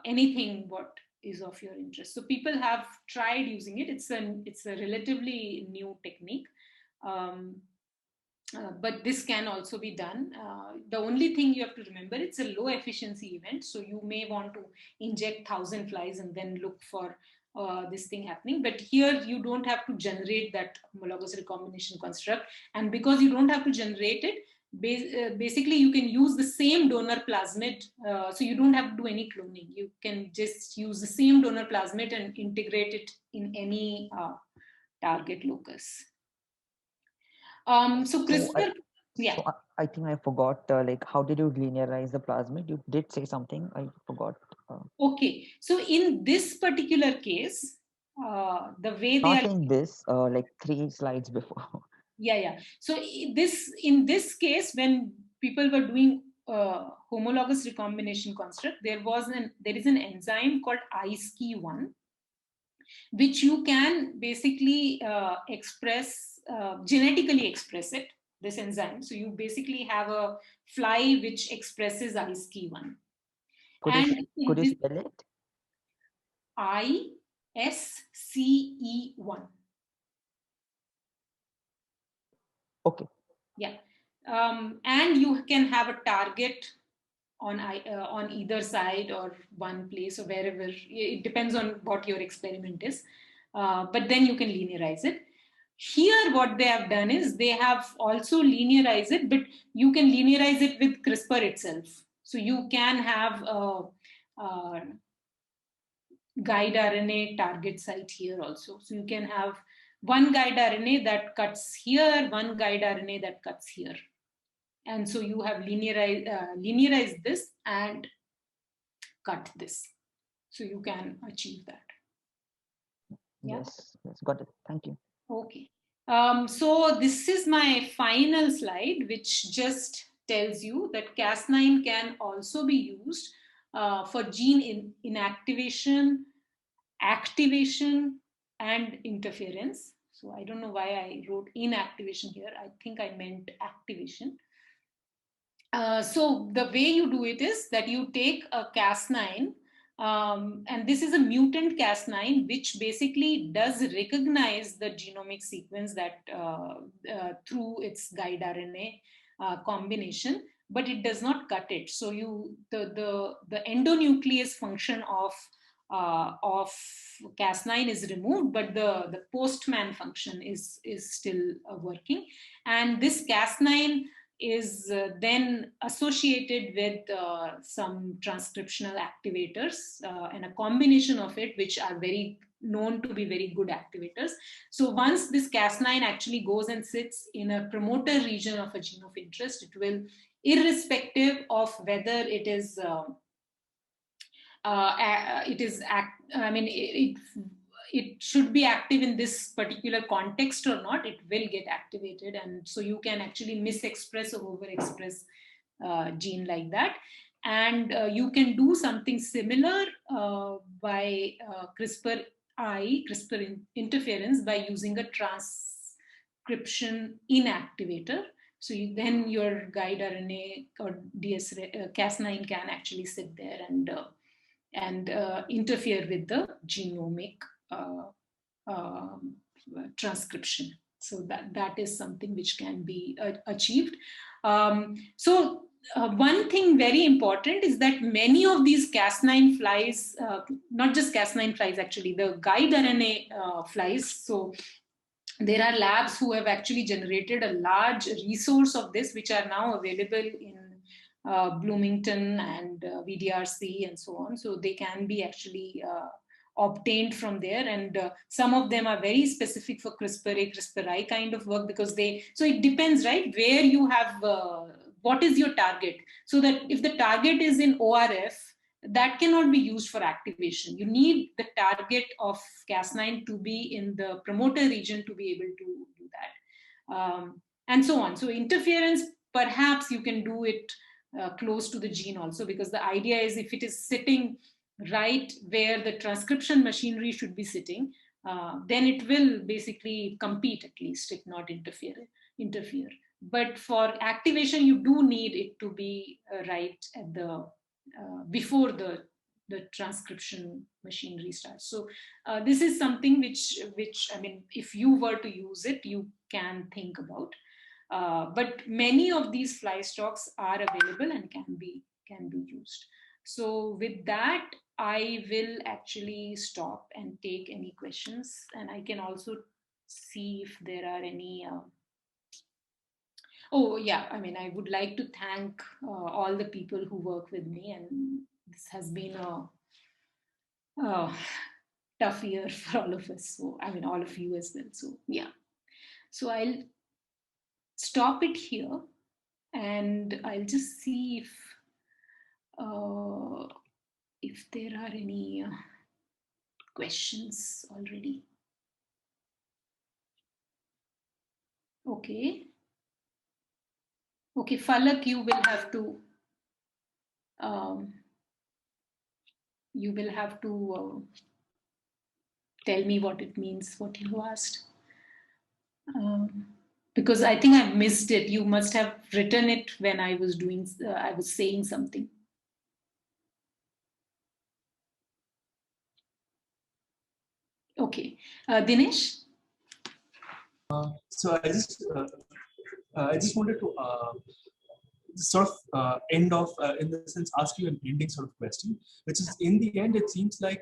anything what is of your interest. So people have tried using it. It's a relatively new technique, but this can also be done. The only thing you have to remember, it's a low efficiency event, so you may want to inject 1,000 flies and then look for this thing happening. But here you don't have to generate that homologous recombination construct, and because you don't have to generate it, basically you can use the same donor plasmid, so you don't have to do any cloning. You can just use the same donor plasmid and integrate it in any target locus. So CRISPR, So I think I forgot, like, how did you linearize the plasmid? You did say something, I forgot. Okay, so in this particular case, the way they not are... in this, like 3 slides before. Yeah. So in this case, when people were doing homologous recombination construct, there is an enzyme called ISKI1, which you can basically express, genetically express it, this enzyme. So you basically have a fly which expresses ISKI1. Could you spell it? ISCE1. Okay. Yeah, and you can have a target on either side or one place or wherever. It depends on what your experiment is, but then you can linearize it. Here, what they have done is they have also linearized it, but you can linearize it with CRISPR itself. So you can have a guide RNA target site here also. So you can have one guide RNA that cuts here, one guide RNA that cuts here. And so you have linearized this and cut this. So you can achieve that. Yeah? Yes, got it. Thank you. Okay. So this is my final slide, which just tells you that Cas9 can also be used for gene inactivation, activation, and interference. So I don't know why I wrote inactivation here. I think I meant activation. So the way you do it is that you take a Cas9, and this is a mutant Cas9, which basically does recognize the genomic sequence that through its guide RNA combination, but it does not cut it. So the endonuclease function of Cas9 is removed, but the postman function is still working. And this Cas9 is then associated with some transcriptional activators and a combination of it, which are very known to be very good activators. So once this Cas9 actually goes and sits in a promoter region of a gene of interest, it will, irrespective of whether it is it should be active in this particular context or not, it will get activated. And so you can actually misexpress or overexpress gene like that. And you can do something similar by CRISPR interference by using a transcription inactivator. So then your guide RNA or Cas9 can actually sit there and interfere with the genomic transcription. So that is something which can be achieved. One thing very important is that many of these Cas9 flies, not just Cas9 flies actually, the guide RNA flies. So there are labs who have actually generated a large resource of this, which are now available in Bloomington and VDRC and so on. So they can be actually obtained from there, and some of them are very specific for CRISPR-A, CRISPR-I kind of work, because so it depends, right, where you have, what is your target, so that if the target is in ORF, that cannot be used for activation. You need the target of Cas9 to be in the promoter region to be able to do that, and so on. So interference, perhaps you can do it close to the gene also, because the idea is if it is sitting right where the transcription machinery should be sitting, then it will basically compete, at least, if not interfere. But for activation, you do need it to be right at the before the transcription machinery starts. So this is something which I mean, if you were to use it, you can think about. But many of these fly stocks are available and can be used. So with that, I will actually stop and take any questions, and I can also see if there are any. Oh yeah, I mean, I would like to thank all the people who work with me, and this has been a tough year for all of us. So I mean, all of you as well. So yeah, so I'll stop it here, and I'll just see if there are any questions already. Okay. Okay, Falak, you will have to tell me what it means, what you asked. Because I think I've missed it. You must have written it when I was saying something. Okay, Dinesh? So I just wanted to sort of end off, in the sense, ask you an ending sort of question, which is, in the end, it seems like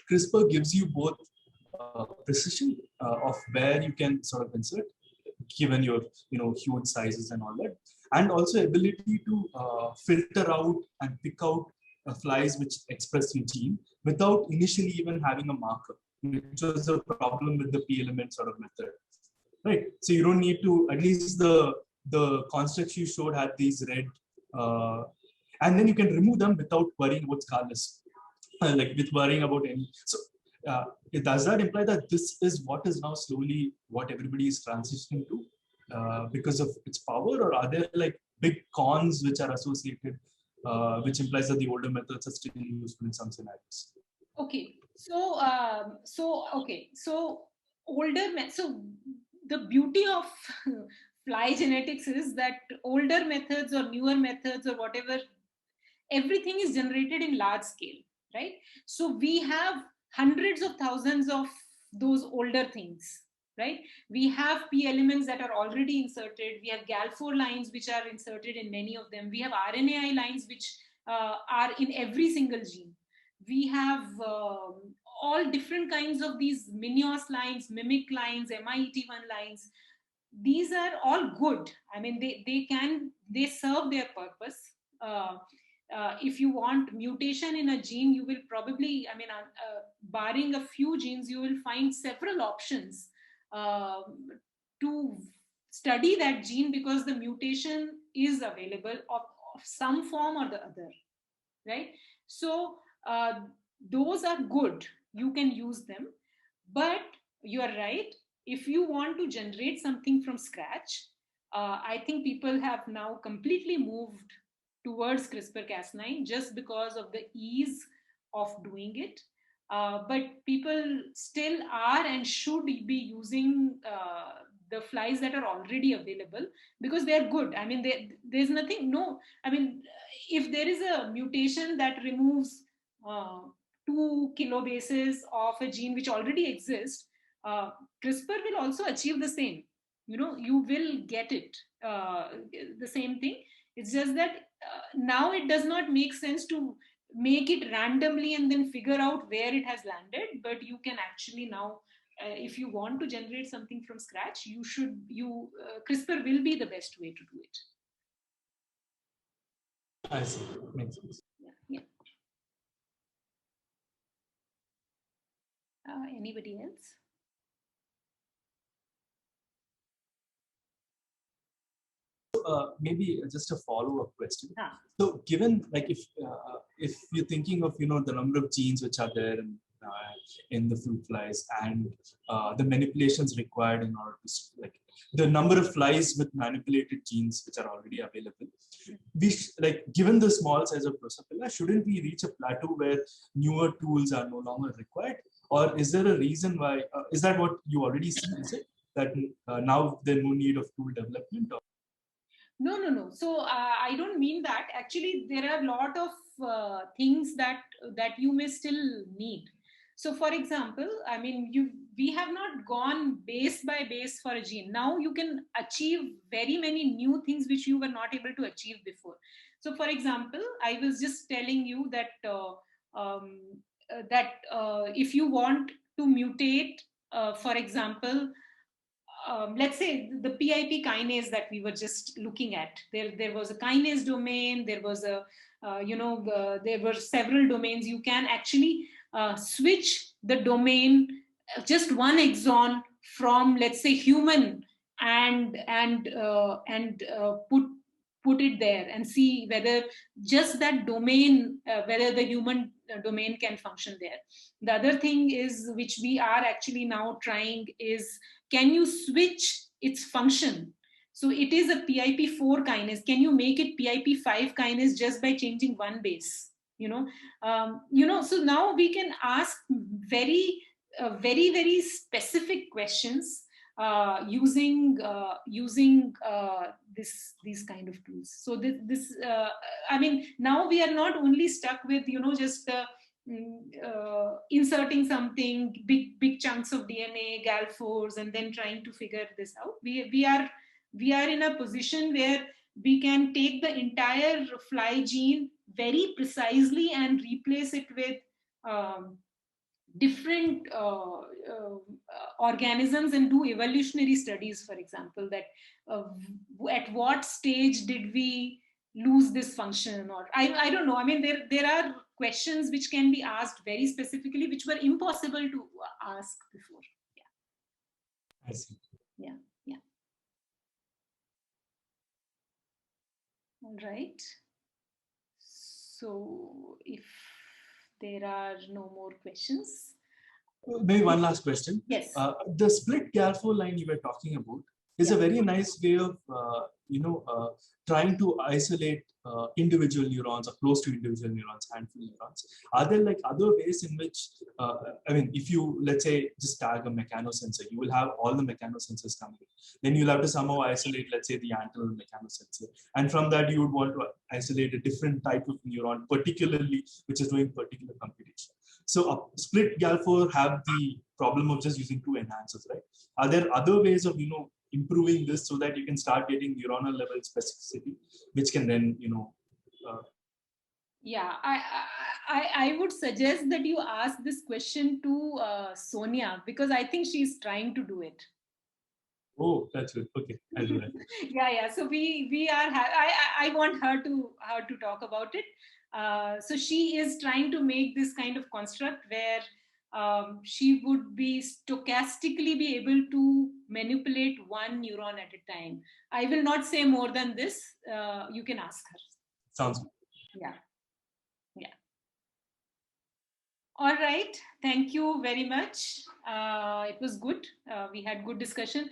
CRISPR gives you both precision of where you can sort of insert, given your huge sizes and all that, and also ability to filter out and pick out flies which express your gene without initially even having a marker, which was a problem with the p-element sort of method, right? So you don't need to, at least the constructs you showed had these red, and then you can remove them without worrying about scarless, like with worrying about any. So does that imply that this is what is now slowly what everybody is transitioning to because of its power, or are there like big cons which are associated, which implies that the older methods are still useful in some scenarios? Okay, Okay. So so the beauty of fly genetics is that older methods or newer methods or whatever, everything is generated in large scale, right? So we have hundreds of thousands of those older things, right? We have p elements that are already inserted. We have gal4 lines which are inserted in many of them. We have rnai lines which are in every single gene. We have all different kinds of these minios lines, mimic lines, MIET1 lines. These are all good. I mean, they serve their purpose. If you want mutation in a gene, you will probably, I mean, barring a few genes, you will find several options to study that gene, because the mutation is available of some form or the other, right? So those are good. You can use them. But you are right. If you want to generate something from scratch, I think people have now completely moved towards CRISPR-Cas9 just because of the ease of doing it. But people still are and should be using the flies that are already available, because they are good. I mean, there's nothing, no, I mean, if there is a mutation that removes 2 kilobases of a gene which already exists, CRISPR will also achieve the same. You know, you will get it, the same thing. It's just that now it does not make sense to make it randomly and then figure out where it has landed. But you can actually now, if you want to generate something from scratch, CRISPR will be the best way to do it. I see. Makes sense. Yeah. Anybody else? Maybe just a follow-up question. So, given like if you're thinking of the number of genes which are there in the fruit flies, and the manipulations required in order to, like, the number of flies with manipulated genes which are already available, like, given the small size of Drosophila, shouldn't we reach a plateau where newer tools are no longer required? Or is there a reason why? Is that what you already see? Is it that now there's no need of tool development? Or? No. So I don't mean that. Actually, there are a lot of things that you may still need. So, for example, I mean, we have not gone base by base for a gene. Now you can achieve very many new things which you were not able to achieve before. So, for example, I was just telling you that if you want to mutate, for example, let's say the PIP kinase that we were just looking at, there was a kinase domain, there was a, there were several domains. You can actually switch the domain, just one exon from, let's say, human, and put it there and see whether just that domain, whether the human domain can function there. The other thing is, which we are actually now trying, is can you switch its function? So it is a PIP4 kinase. Can you make it PIP5 kinase just by changing one base? So now we can ask very very specific questions using these kind of tools. So I mean, now we are not only stuck with just inserting something, big chunks of DNA, gal4s, and then trying to figure this out. We are in a position where we can take the entire fly gene very precisely and replace it with different organisms and do evolutionary studies, for example, that at what stage did we lose this function, or I don't know. I mean, there are questions which can be asked very specifically, which were impossible to ask before. I see. Yeah. All right. So if there are no more questions. Maybe one last question. Yes. The split gal4 line you were talking about, is a very nice way of trying to isolate individual neurons or close to individual neurons, handful neurons. Are there like other ways in which, I mean, if you, let's say, just tag a mechanosensor, you will have all the mechanosensors coming in. Then you'll have to somehow isolate, let's say, the antennal mechanosensor. And from that, you would want to isolate a different type of neuron, particularly which is doing particular computation. So a split GAL4 have the problem of just using 2 enhancers, right? Are there other ways of, improving this so that you can start getting neuronal level specificity, which can then, Yeah, I would suggest that you ask this question to Sonia, because I think she's trying to do it. Oh, that's good. Okay, I'll do that. Yeah. So we are. I want her to talk about it. So she is trying to make this kind of construct where she would be stochastically be able to manipulate one neuron at a time. I will not say more than this. You can ask her. Sounds good. Yeah. All right. Thank you very much. It was good. We had good discussion.